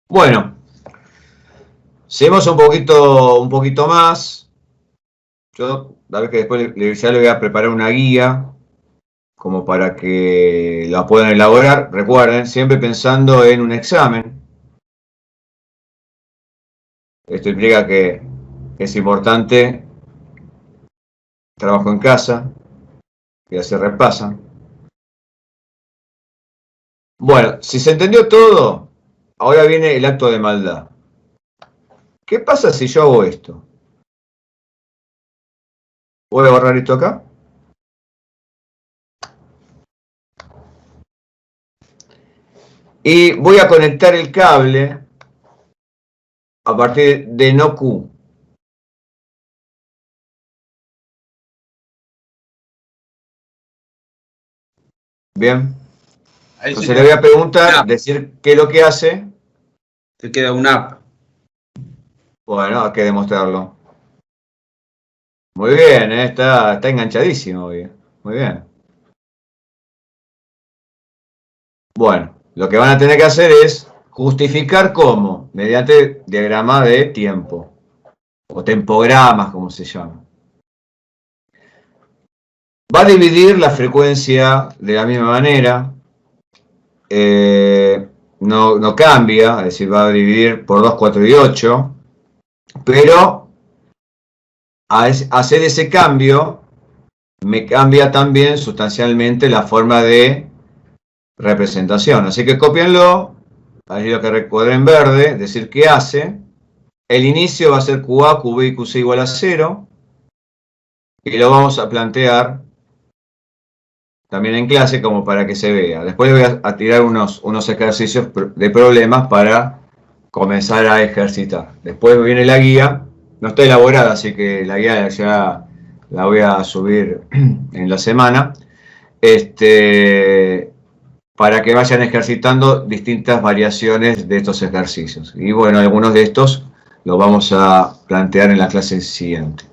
Bueno, seguimos un poquito más. Yo, la vez que después ya le voy a preparar una guía como para que la puedan elaborar. Recuerden, siempre pensando en un examen. Esto implica que es importante trabajo en casa, que ya se repasan. Bueno, si se entendió todo, ahora viene el acto de maldad. ¿Qué pasa si yo hago esto? Voy a borrar esto acá. Y voy a conectar el cable a partir de no Q. Bien. Ahí Entonces le voy a preguntar, decir qué es lo que hace. Te queda un app. Bueno, hay que demostrarlo. Muy bien, está enganchadísimo. Muy bien. Bueno, lo que van a tener que hacer es justificar cómo, mediante diagrama de tiempo, o tempogramas, como se llama. Va a dividir la frecuencia de la misma manera. no cambia, es decir, va a dividir por 2, 4 y 8, pero hacer ese cambio me cambia también sustancialmente la forma de representación. Así que cópienlo, ahí lo que recuadré en verde, decir qué hace. El inicio va a ser QA, QB y QC igual a 0, y lo vamos a plantear también en clase como para que se vea. Después voy a tirar unos ejercicios de problemas para comenzar a ejercitar. Después viene la guía, no está elaborada, así que la guía ya la voy a subir en la semana, para que vayan ejercitando distintas variaciones de estos ejercicios. Y bueno, algunos de estos los vamos a plantear en la clase siguiente.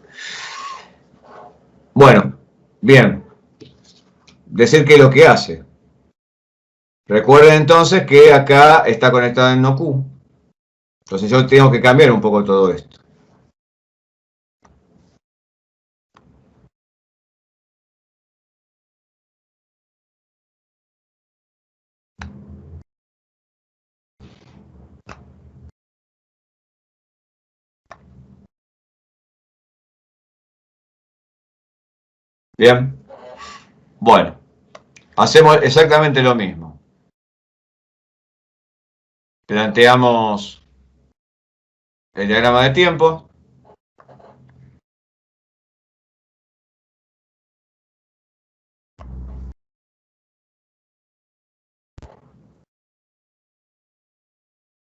Bueno, bien. Decir qué es lo que hace. Recuerden entonces que acá está conectado en no Q. Entonces yo tengo que cambiar un poco todo esto. Bien. Bueno. Hacemos exactamente lo mismo. Planteamos el diagrama de tiempo.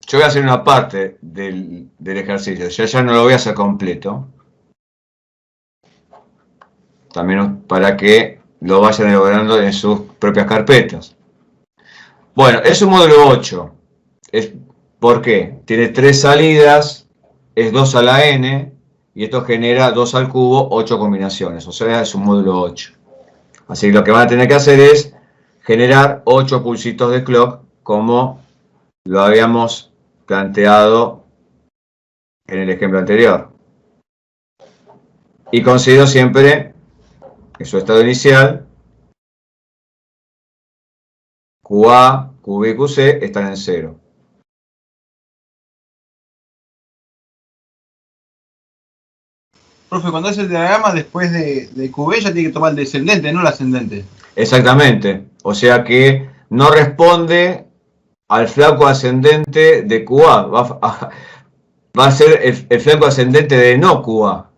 Yo voy a hacer una parte del ejercicio, ya no lo voy a hacer completo. También para que lo vayan elaborando en sus propias carpetas. Bueno, es un módulo 8. ¿Por qué? Tiene 3 salidas, es 2 a la n, y esto genera 2 al cubo, 8 combinaciones. O sea, es un módulo 8. Así que lo que van a tener que hacer es generar 8 pulsitos de clock, como lo habíamos planteado en el ejemplo anterior. Y considero siempre que su estado inicial, QA, QB y QC están en 0. Profe, cuando hace el diagrama, después de QB ya tiene que tomar el descendente, no el ascendente. Exactamente. O sea que no responde al flanco ascendente de QA. Va a ser el flanco ascendente de no QA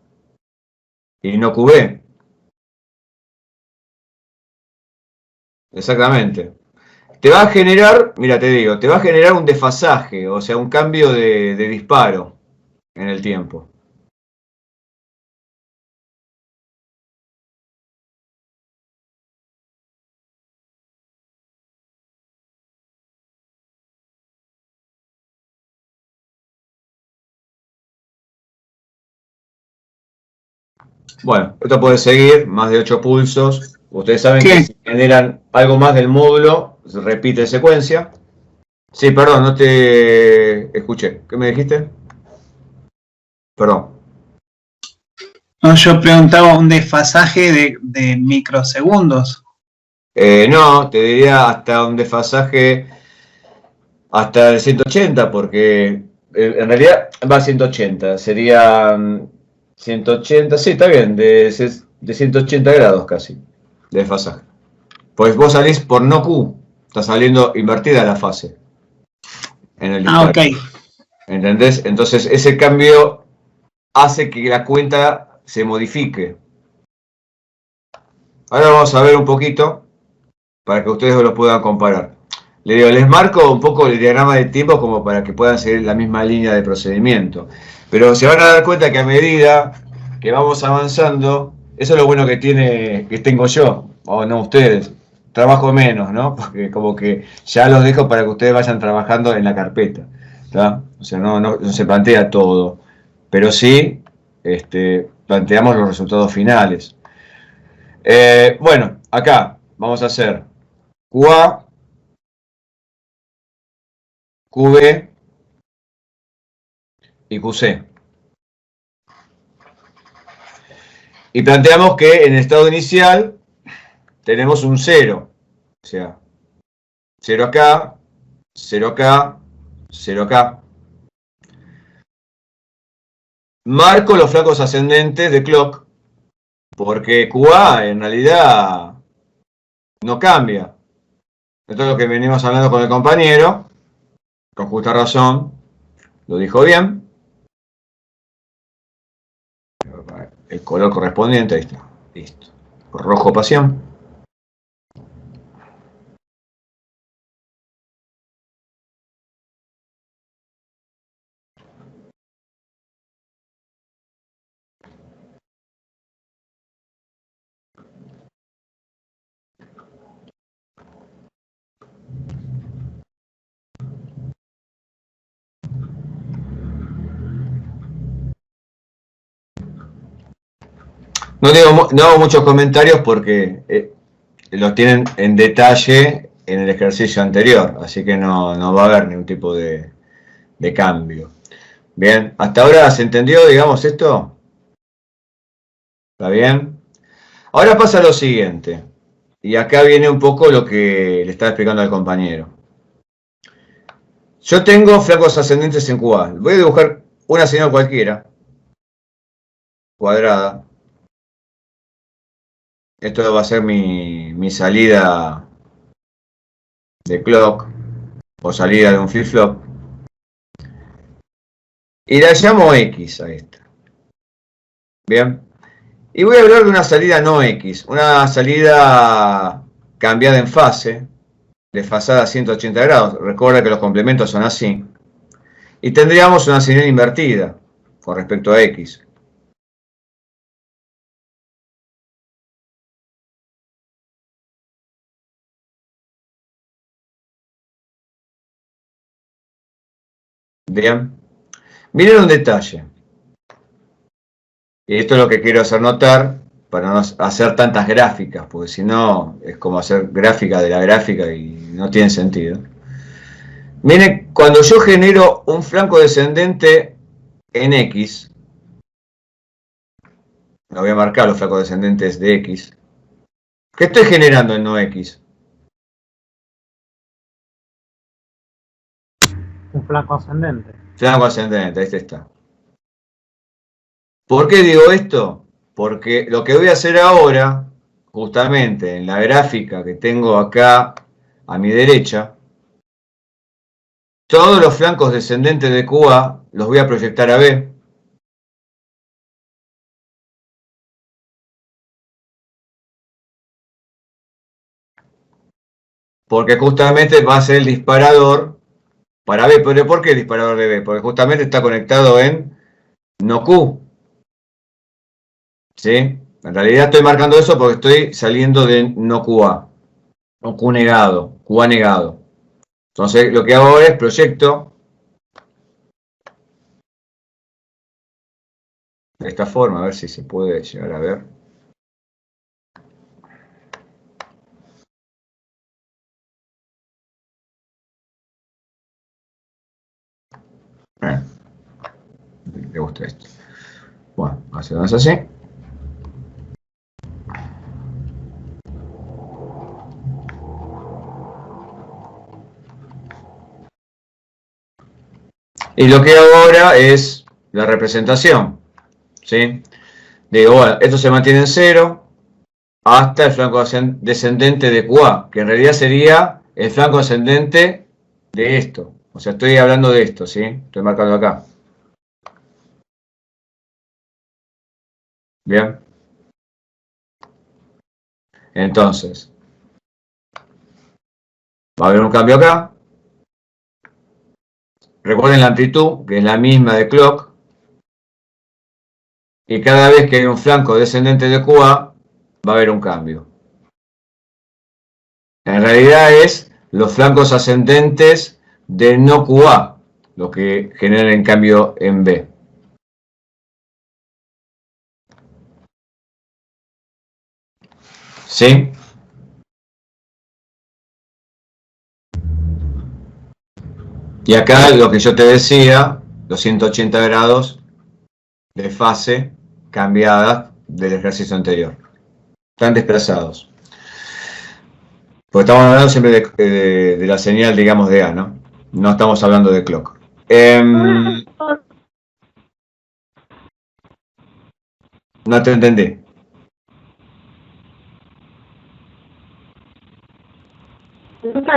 y no QB. Exactamente. Te va a generar, mira, te digo, te va a generar un desfasaje, o sea, un cambio de disparo en el tiempo. Bueno, esto puede seguir, más de 8 pulsos. Ustedes saben que si generan algo más del módulo, se repite secuencia. Sí, perdón, no te escuché. ¿Qué me dijiste? Perdón. No, yo preguntaba un desfasaje de microsegundos. No, te diría hasta un desfasaje hasta el 180, porque en realidad va a 180. Sería 180, sí, está bien, de 180 grados casi, de desfasaje. Pues vos salís por no Q, está saliendo invertida la fase en el disparo. Ok. ¿Entendés? Entonces ese cambio hace que la cuenta se modifique. Ahora vamos a ver un poquito para que ustedes lo puedan comparar. Les marco un poco el diagrama de tiempo como para que puedan seguir la misma línea de procedimiento. Pero se van a dar cuenta que a medida que vamos avanzando, eso es lo bueno que tengo yo, o no ustedes. Trabajo menos, ¿no? Porque como que ya los dejo para que ustedes vayan trabajando en la carpeta, ¿tá? O sea, no se plantea todo, pero sí planteamos los resultados finales. Bueno, acá vamos a hacer QA, QB y QC. Y planteamos que en el estado inicial tenemos un 0. O sea, 0 acá, 0 acá, 0 acá. Marco los flancos ascendentes de clock, porque QA en realidad no cambia. Esto es lo que venimos hablando con el compañero, con justa razón, lo dijo bien. El color correspondiente, ahí está, listo. Rojo pasión. No hago muchos comentarios porque los tienen en detalle en el ejercicio anterior, así que no va a haber ningún tipo de cambio. Bien, ¿hasta ahora se entendió, digamos, esto? ¿Está bien? Ahora pasa lo siguiente, y acá viene un poco lo que le estaba explicando al compañero. Yo tengo flancos ascendentes en QA. Voy a dibujar una señal cualquiera, cuadrada. Esto va a ser mi salida de clock o salida de un flip-flop. Y la llamo X a esta. Bien. Y voy a hablar de una salida no X, una salida cambiada en fase, desfasada a 180 grados. Recuerda que los complementos son así. Y tendríamos una señal invertida con respecto a X. Bien. Miren un detalle. Y esto es lo que quiero hacer notar para no hacer tantas gráficas, porque si no es como hacer gráfica de la gráfica y no tiene sentido. Miren, cuando yo genero un flanco descendente en X, lo voy a marcar los flancos descendentes de X, ¿qué estoy generando en no X? Un flanco ascendente. Flanco ascendente, ahí está. ¿Por qué digo esto? Porque lo que voy a hacer ahora, justamente en la gráfica que tengo acá a mi derecha, todos los flancos descendentes de QA los voy a proyectar a B. Porque justamente va a ser el disparador para B. ¿Pero por qué el disparador de B? Porque justamente está conectado en no Q. ¿Sí? En realidad estoy marcando eso porque estoy saliendo de no QA. O Q negado, QA negado. Entonces lo que hago ahora es proyecto de esta forma, a ver si se puede llegar a ver. Me gusta esto. Bueno, hacemos así. Y lo que hago ahora es la representación. ¿Sí? Digo, bueno, esto se mantiene en 0 hasta el flanco descendente de QA, que en realidad sería el flanco ascendente de esto. O sea, estoy hablando de esto, ¿sí? Estoy marcando acá. Bien. Entonces, va a haber un cambio acá. Recuerden la amplitud, que es la misma de clock. Y cada vez que hay un flanco descendente de QA, va a haber un cambio. En realidad es los flancos ascendentes de no QA, los que generan el cambio en B. ¿Sí? Y acá lo que yo te decía, los 180 grados de fase cambiada del ejercicio anterior. Están desplazados. Porque estamos hablando siempre de la señal, digamos, de A, ¿no? No estamos hablando de clock. No te entendí.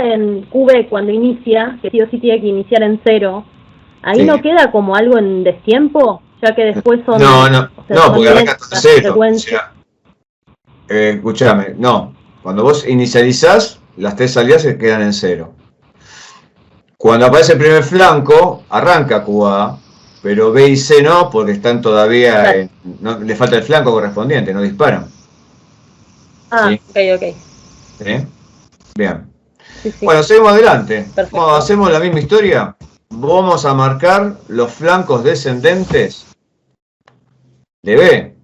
En QB cuando inicia, que sí o sí tiene que iniciar en 0, ahí Sí. no queda como algo en destiempo, ya que después son... No, o sea, son porque arranca todo las 0. O frecuencias. sea, escúchame, no. Cuando vos inicializás, las 3 salidas se quedan en 0. Cuando aparece el primer flanco, arranca QA, pero B y C no, porque están todavía Claro. no, le falta el flanco correspondiente, no disparan. Ah, Sí. ok. ¿Sí? Bien. Sí, sí. Bueno, seguimos adelante. Perfecto. Hacemos la misma historia. Vamos a marcar los flancos descendentes de B.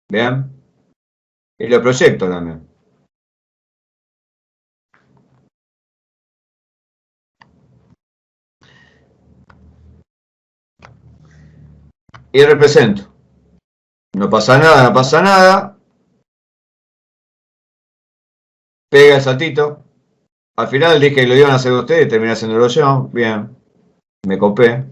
Bien. Y lo proyecto también. Y represento. No pasa nada, no pasa nada. Pega el saltito. Al final dije que lo iban a hacer ustedes y terminé haciéndolo yo. Bien. Me copé.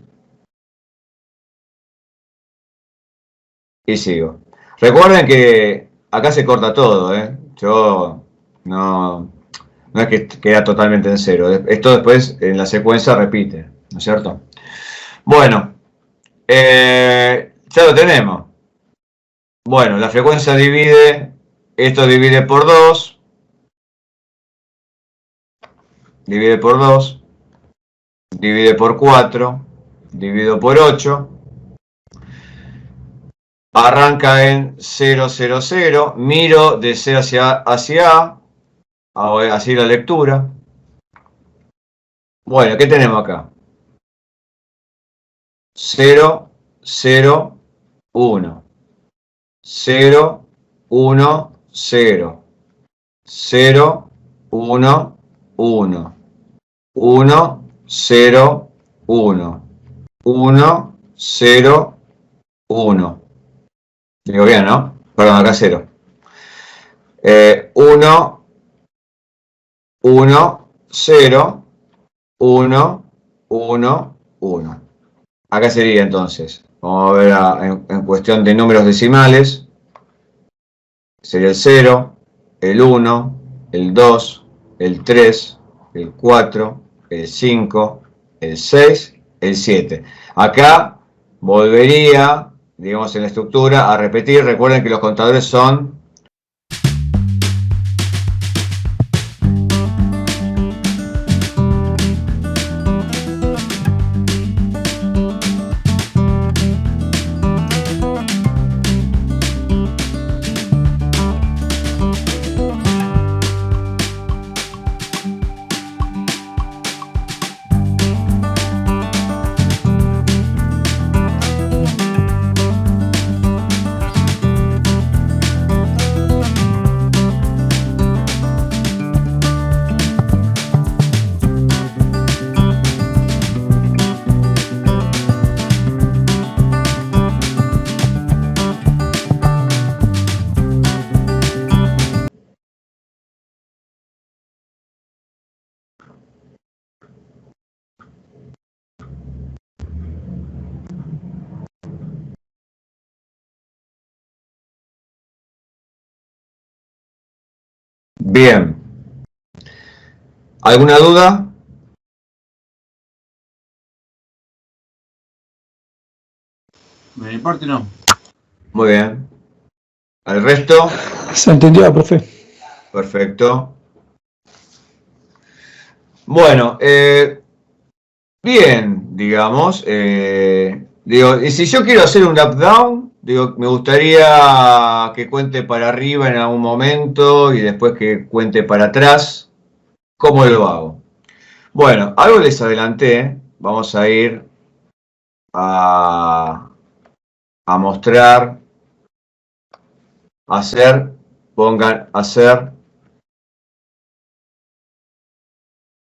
Y sigo. Recuerden que acá se corta todo, ¿eh? Yo no es que queda totalmente en 0. Esto después en la secuencia repite, ¿no es cierto? Bueno, ya lo tenemos. Bueno, la frecuencia divide, esto divide por 2. Divide por 2. Divide por 4. Divido por 8. Arranca en 0, 0, 0. Miro de C hacia A. Así la lectura. Bueno, ¿qué tenemos acá? 0, 0, 1. 0, 1, 0. 0, 1, 1. 1, 0, 1. 1, 0, 1. Digo bien, ¿no? Perdón, acá 0. 1, 1, 0, 1, 1, 1. Acá sería entonces, vamos a ver en cuestión de números decimales, sería el 0, el 1, el 2, el 3, el 4, el 5, el 6, el 7. Acá volvería, digamos en la estructura, a repetir. Recuerden que los contadores son... Bien. ¿Alguna duda? De mi parte no. Muy bien. ¿El resto? Se entendió, profe. Perfecto. Bueno, bien, digamos. Digo, y si yo quiero hacer un up-down, digo, me gustaría que cuente para arriba en algún momento y después que cuente para atrás. ¿Cómo lo hago? Bueno, algo les adelanté. Vamos a ir a mostrar, hacer, pongan hacer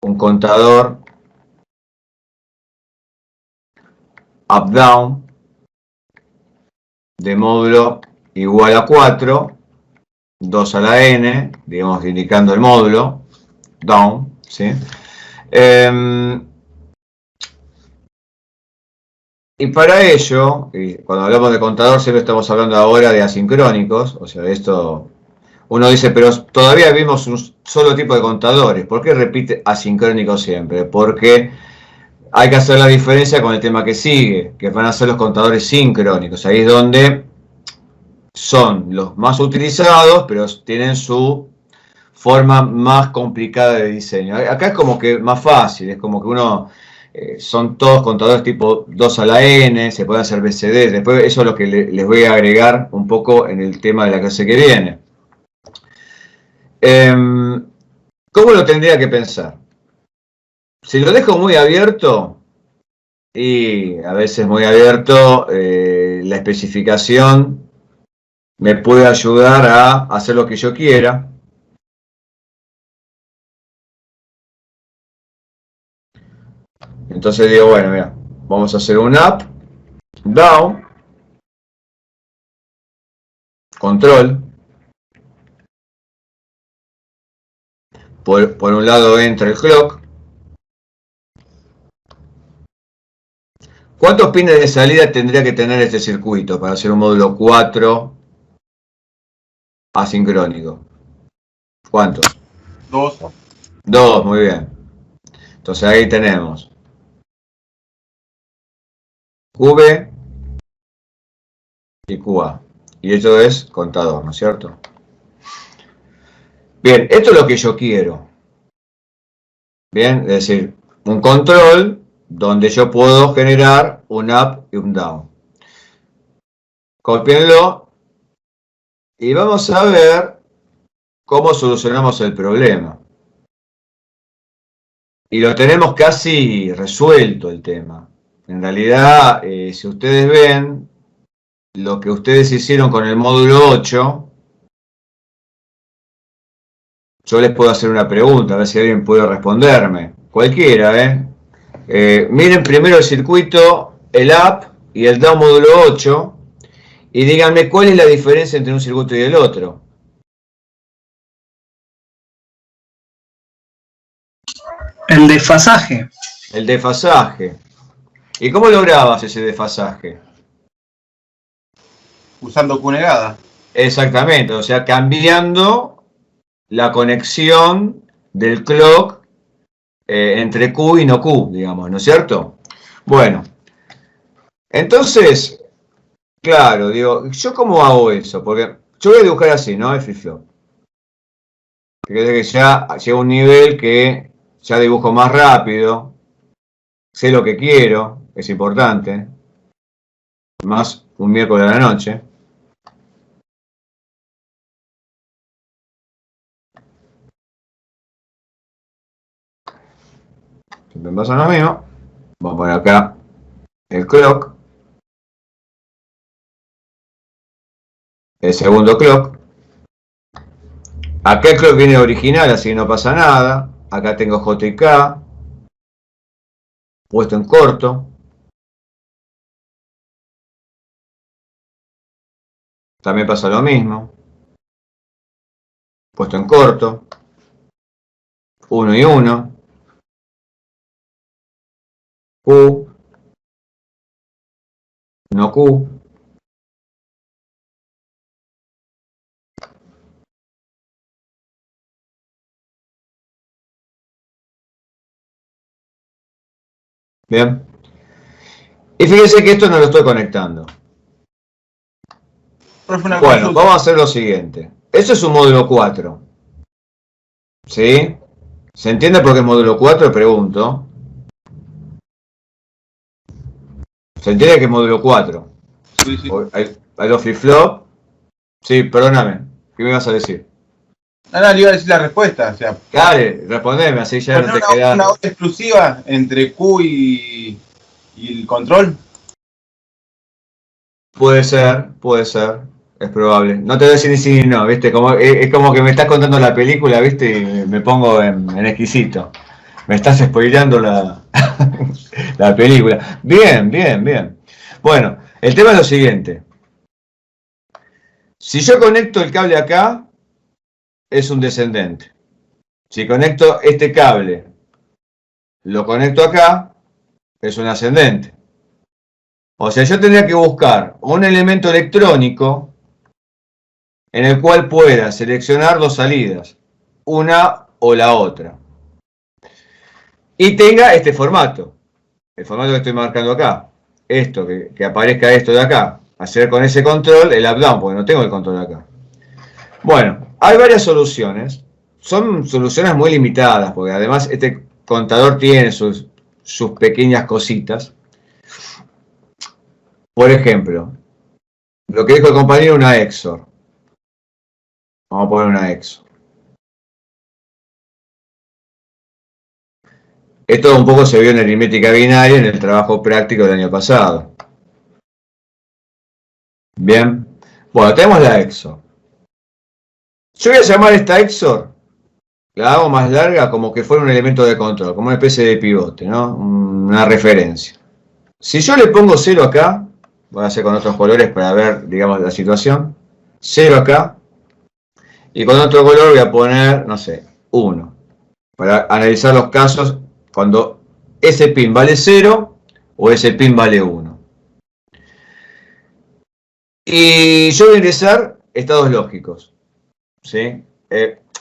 un contador up-down de módulo igual a 4, 2 a la n, digamos indicando el módulo, down, ¿sí? Y para ello, y cuando hablamos de contador siempre estamos hablando ahora de asincrónicos, o sea, de esto uno dice, pero todavía vimos un solo tipo de contadores, ¿por qué repite asincrónico siempre? Porque hay que hacer la diferencia con el tema que sigue, que van a ser los contadores sincrónicos, ahí es donde son los más utilizados, pero tienen su forma más complicada de diseño. Acá es como que más fácil, es como que uno... son todos contadores tipo 2 a la n, se puede hacer BCD, después eso es lo que les voy a agregar un poco en el tema de la clase que viene. ¿Cómo lo tendría que pensar? Si lo dejo muy abierto, y a veces muy abierto, la especificación me puede ayudar a hacer lo que yo quiera. Entonces digo, bueno, mira, vamos a hacer un up, down, control. Por un lado entra el clock. ¿Cuántos pines de salida tendría que tener este circuito para hacer un módulo 4 asincrónico? ¿Cuántos? 2. 2, muy bien. Entonces ahí tenemos QB y QA. Y esto es contador, ¿no es cierto? Bien, esto es lo que yo quiero. Bien, es decir, un control donde yo puedo generar un up y un down. Copienlo y vamos a ver cómo solucionamos el problema. Y lo tenemos casi resuelto el tema. En realidad, si ustedes ven lo que ustedes hicieron con el módulo 8, yo les puedo hacer una pregunta, a ver si alguien puede responderme. Cualquiera, miren primero el circuito, el up y el down módulo 8, y díganme cuál es la diferencia entre un circuito y el otro. El desfasaje. El desfasaje. ¿Y cómo lograbas ese desfasaje? Usando Q negada. Exactamente, o sea, cambiando la conexión del clock entre Q y no Q, digamos, ¿no es cierto? Bueno, entonces, claro, digo, ¿yo cómo hago eso? Porque yo voy a dibujar así, ¿no? El flip-flop. Fíjate que ya llega a un nivel que ya dibujo más rápido, sé lo que quiero, es importante, más un miércoles a la noche. Siempre pasa lo mismo. Vamos a poner acá el clock, el segundo clock. Acá el clock viene original, así que no pasa nada. Acá tengo J y K puesto en corto. También pasa lo mismo. Puesto en corto. 1 y 1. Q. No Q. Bien. Y fíjense que esto no lo estoy conectando. Bueno, vamos a hacer lo siguiente. Esto es un módulo 4. ¿Sí? ¿Se entiende por qué es módulo 4? Pregunto. ¿Se entiende que es módulo 4? Sí, sí. Hay los flip-flop. Sí, perdóname. ¿Qué me ibas a decir? No, le iba a decir la respuesta. O sea, Dale, respondeme, así ya no te queda. ¿Una hora exclusiva entre Q y el control? Puede ser, es probable. No te voy a decir ni sí ni no, ¿viste? Es como que me estás contando la película, ¿viste? Y me pongo en exquisito. Me estás spoileando la película. Bien, bien, bien. Bueno, el tema es lo siguiente. Si yo conecto el cable acá, es un descendente. Si conecto este cable, lo conecto acá, es un ascendente. O sea, yo tendría que buscar un elemento electrónico en el cual pueda seleccionar dos salidas, una o la otra. Y tenga este formato, el formato que estoy marcando acá. Esto, que aparezca esto de acá. Hacer con ese control el up-down, porque no tengo el control acá. Bueno, hay varias soluciones. Son soluciones muy limitadas, porque además este contador tiene sus pequeñas cositas. Por ejemplo, lo que dijo el compañero, una XOR. Vamos a poner una XOR. Esto un poco se vio en aritmética binaria en el trabajo práctico del año pasado. Bien. Bueno, tenemos la XOR. Yo voy a llamar esta XOR, la hago más larga como que fuera un elemento de control, como una especie de pivote, ¿no? Una referencia. Si yo le pongo 0 acá, voy a hacer con otros colores para ver, digamos, la situación. 0 acá. Y con otro color voy a poner, no sé, 1. Para analizar los casos cuando ese pin vale 0 o ese pin vale 1. Y yo voy a ingresar estados lógicos. ¿Sí?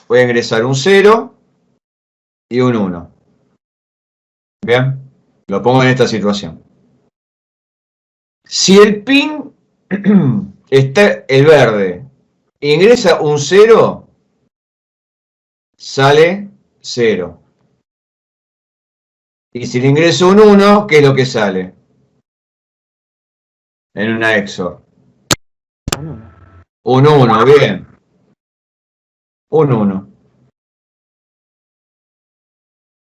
Voy a ingresar un 0 y un 1. Bien, lo pongo en esta situación. Si el pin está el verde, ingresa un 0, sale 0. Y si le ingreso un 1, ¿qué es lo que sale? En una XOR. Un 1, bien. Un 1.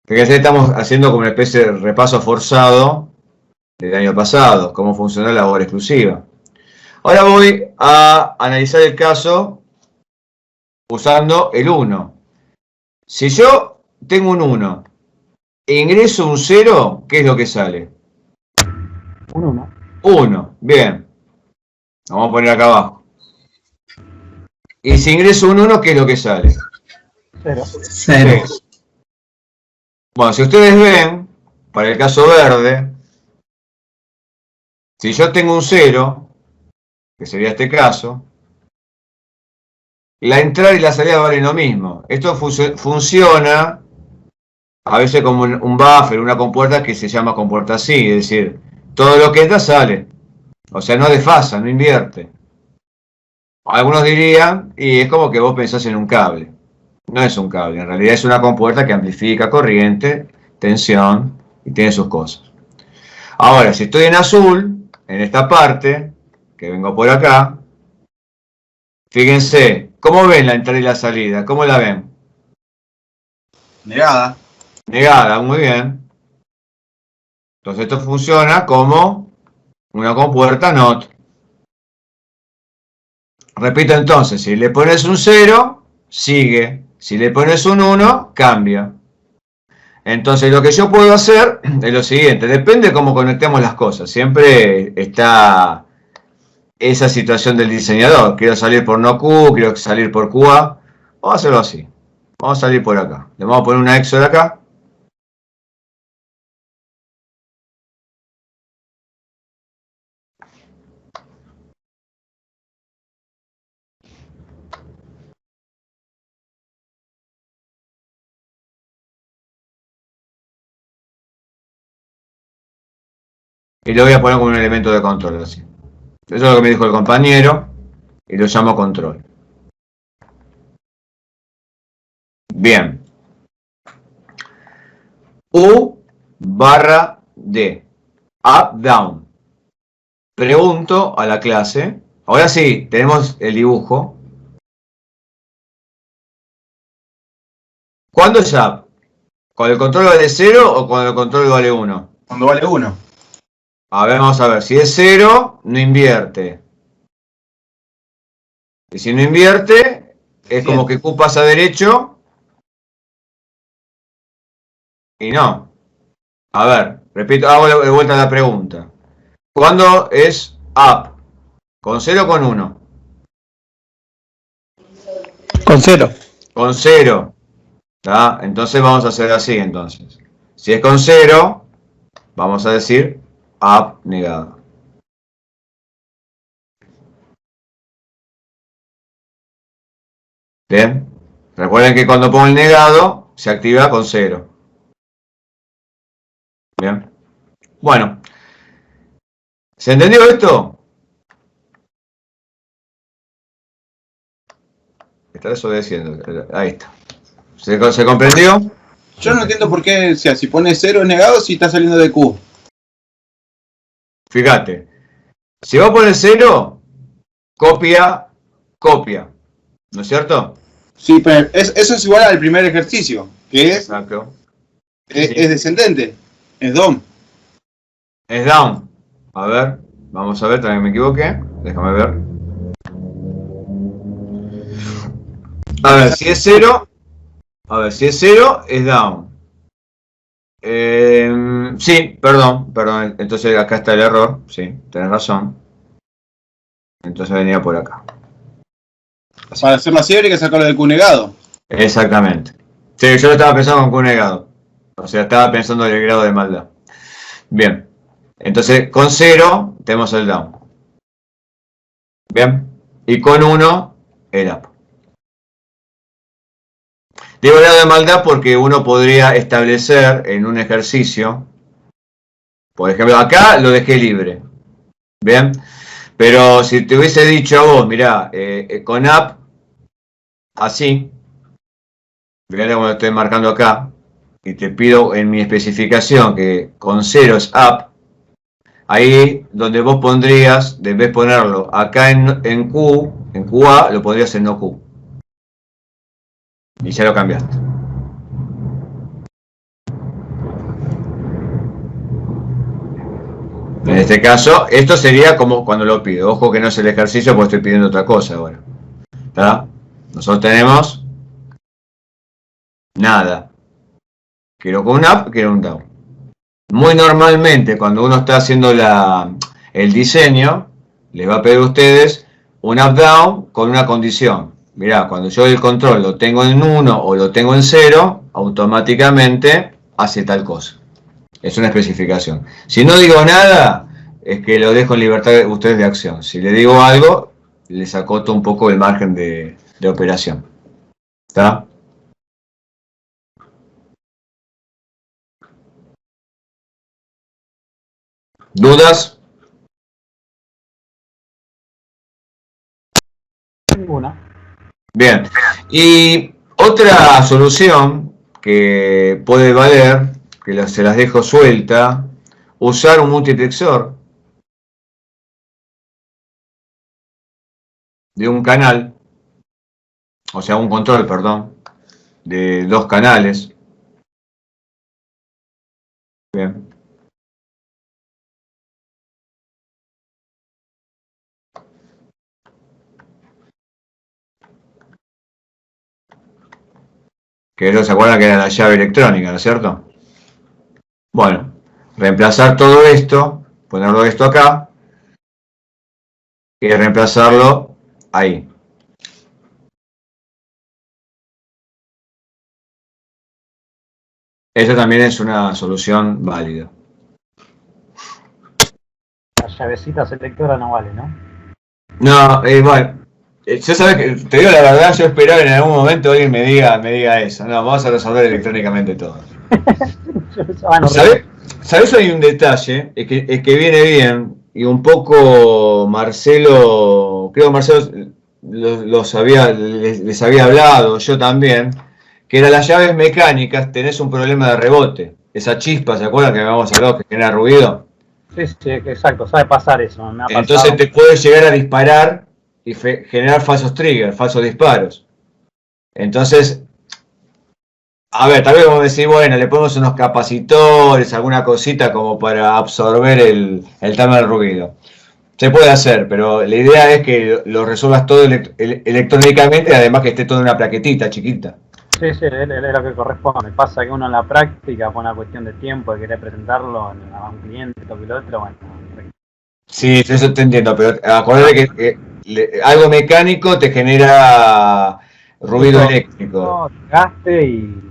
Fíjense, estamos haciendo como una especie de repaso forzado del año pasado, cómo funcionó la obra exclusiva. Ahora voy a analizar el caso usando el 1. Si yo tengo un 1 e ingreso un 0, ¿qué es lo que sale? Un 1. 1, bien. Vamos a poner acá abajo. Y si ingreso un 1, ¿qué es lo que sale? 0. 0. Bueno, si ustedes ven, para el caso verde, si yo tengo un 0, que sería este caso, la entrada y la salida valen lo mismo. Esto funciona a veces como un buffer, una compuerta que se llama compuerta así, es decir, todo lo que entra sale. O sea, no desfasa, no invierte. Algunos dirían, y es como que vos pensás en un cable. No es un cable, en realidad es una compuerta que amplifica corriente, tensión y tiene sus cosas. Ahora, si estoy en azul, en esta parte, que vengo por acá, fíjense, ¿cómo ven la entrada y la salida? ¿Cómo la ven? Negada. Negada, muy bien. Entonces esto funciona como una compuerta NOT. Repito entonces, si le pones un 0, sigue. Si le pones un 1, cambia. Entonces lo que yo puedo hacer es lo siguiente, depende de cómo conectemos las cosas. Siempre está esa situación del diseñador. Quiero salir por no Q, quiero salir por QA. Vamos a hacerlo así. Vamos a salir por acá. Le vamos a poner una XOR acá. Y lo voy a poner como un elemento de control, así. Eso es lo que me dijo el compañero, y lo llamo control. Bien. U barra D. Up, down. Pregunto a la clase. Ahora sí, tenemos el dibujo. ¿Cuándo es up? ¿Cuando el control vale 0 o cuando el control vale 1? Cuando vale 1. A ver, vamos a ver. Si es 0, no invierte. Y si no invierte, es como que Q pasa derecho. Y no. A ver, repito, hago de vuelta la pregunta. ¿Cuándo es up? ¿Con 0 o con 1? Con 0. Con 0. ¿Tá? Entonces vamos a hacer así entonces. Si es con 0, vamos a decir up negado. Bien. Recuerden que cuando pongo el negado, se activa con 0. Bien. Bueno. ¿Se entendió esto? Está desobedeciendo. Ahí está. ¿Se comprendió? Yo no entiendo por qué, o sea, si pone 0 negado, si está saliendo de Q. Fíjate. Si vos pones 0, copia. ¿No es cierto? Sí, pero eso es igual al primer ejercicio, que es Exacto. es descendente, es DOM. Es down. A ver, vamos a ver, también me equivoqué. Déjame ver. A ver, si es 0. A ver, si es 0, es down. Sí, perdón. Entonces acá está el error. Sí, tenés razón. Entonces venía por acá. Para hacerlo así habría que sacarlo del Q negado. Exactamente. Sí, yo lo estaba pensando con Q negado. O sea, estaba pensando en el grado de maldad. Bien. Entonces, con 0 tenemos el down. Bien. Y con 1, el up. Digo grado de maldad porque uno podría establecer en un ejercicio, por ejemplo, acá lo dejé libre. Bien. Pero si te hubiese dicho a vos, mirá, con up, así, mirá como lo estoy marcando acá, y te pido en mi especificación que con 0 es up, ahí donde vos pondrías, debes ponerlo acá en Q, en QA, lo pondrías en no Q. Y ya lo cambiaste. En este caso, esto sería como cuando lo pido. Ojo que no es el ejercicio porque estoy pidiendo otra cosa ahora. ¿Está? Nosotros tenemos nada. Quiero con un up, quiero un down. Muy normalmente cuando uno está haciendo el diseño, les va a pedir a ustedes un up down con una condición. Mirá, cuando yo el control lo tengo en 1 o lo tengo en 0, automáticamente hace tal cosa. Es una especificación. Si no digo nada, es que lo dejo en libertad de ustedes de acción. Si le digo algo, les acoto un poco el margen de operación. ¿Está? ¿Dudas? Ninguna. Bien. Y otra solución que puede valer, que se las dejo suelta, usar un multiplexor de un canal, o sea, un control, perdón, de 2 canales. Bien. Que ellos se acuerdan que era la llave electrónica, ¿no es cierto? Bueno, reemplazar todo esto, ponerlo esto acá, y reemplazarlo ahí. Esa también es una solución válida. Las llavecitas selectoras no vale, ¿no? No, bueno, yo sabes que, te digo la verdad, yo esperaba que en algún momento alguien me diga eso. No, vamos a resolver electrónicamente todo. ¿Sabes? Hay un detalle, es que viene bien, y un poco Marcelo, creo que Marcelo les había hablado, yo también, que eran las llaves mecánicas, tenés un problema de rebote. Esa chispa, ¿se acuerdan que habíamos hablado que genera ruido? Sí, exacto, sabe pasar eso. Me ha Entonces pasado. te puede llegar a disparar y generar falsos triggers, falsos disparos. Entonces, a ver, tal vez vamos a decir, bueno, le ponemos unos capacitores, alguna cosita como para absorber el tema del ruido. Se puede hacer, pero la idea es que lo resuelvas todo electrónicamente, además que esté todo en una plaquetita chiquita. Sí, es lo que corresponde. Pasa que uno en la práctica, por una cuestión de tiempo, de querer presentarlo a un cliente, esto que lo otro, bueno. Sí, eso te entiendo, pero acuérdate que algo mecánico te genera ruido eléctrico. Gaste y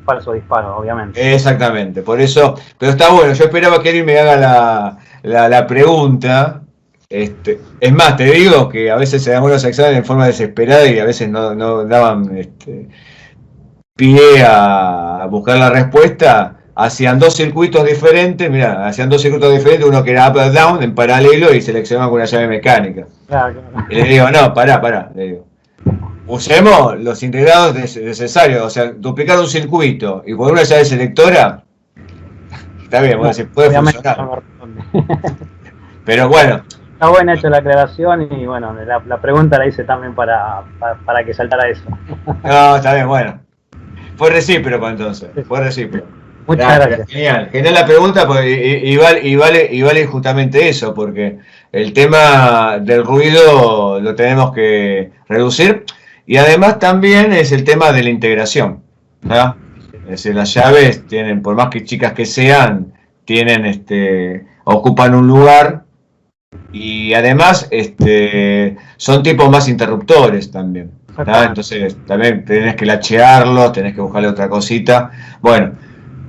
falso disparo, obviamente. Exactamente, por eso, pero está bueno, yo esperaba que él me haga la pregunta. Es más, te digo que a veces se dan unos exámenes en forma desesperada y a veces no daban pie a buscar la respuesta. Hacían dos circuitos diferentes, uno que era up and down en paralelo y seleccionaban con una llave mecánica. Claro. Y le digo, no, pará, le digo. Usemos los integrados necesarios, o sea, duplicar un circuito y poner una llave selectora, está bien, bueno, se puede Obviamente funcionar. no me responde. Pero bueno. Está buena hecha la aclaración y bueno, la pregunta la hice también para que saltara eso. No, está bien, bueno. Fue recíproco entonces, fue recíproco. Muchas gracias. Genial la pregunta, pues, y vale justamente eso, porque el tema del ruido lo tenemos que reducir. Y además también es el tema de la integración, ¿no? Es decir, las llaves tienen, por más que chicas que sean, ocupan un lugar y además son tipos más interruptores también, ¿no? Entonces también tenés que lachearlos, tenés que buscarle otra cosita. Bueno,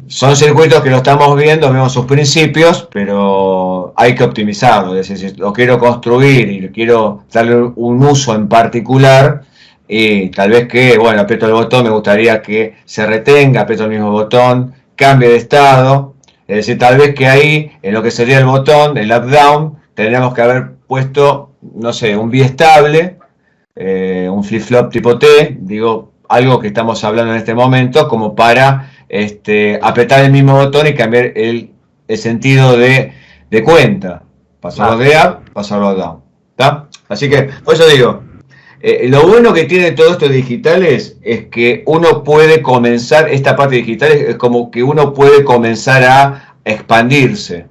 son circuitos que lo estamos viendo, vemos sus principios, pero hay que optimizarlo. Es decir, si lo quiero construir y quiero darle un uso en particular, y tal vez que, bueno, aprieto el botón, me gustaría que se retenga, aprieto el mismo botón, cambie de estado. Es decir, tal vez que ahí, en lo que sería el botón, el up-down, tendríamos que haber puesto, no sé, un biestable, un flip-flop tipo T, digo, algo que estamos hablando en este momento, como para apretar el mismo botón y cambiar el sentido de cuenta. Pasarlo de up, pasarlo a down. ¿Tá? Así que, por eso digo, lo bueno que tiene todo esto digitales es que uno puede comenzar, esta parte digital es como que uno puede comenzar a expandirse,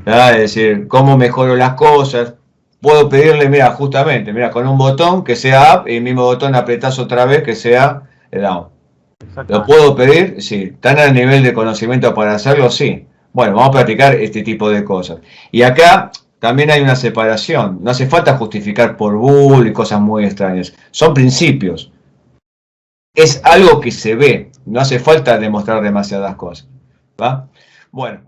¿verdad? Es decir, cómo mejoro las cosas. Puedo pedirle, mira, justamente, mira, con un botón que sea up y el mismo botón apretás otra vez que sea down. ¿Lo puedo pedir? Sí. ¿Están al nivel de conocimiento para hacerlo? Sí. Bueno, vamos a practicar este tipo de cosas. Y acá también hay una separación. No hace falta justificar por bool y cosas muy extrañas. Son principios. Es algo que se ve. No hace falta demostrar demasiadas cosas. ¿Va? Bueno.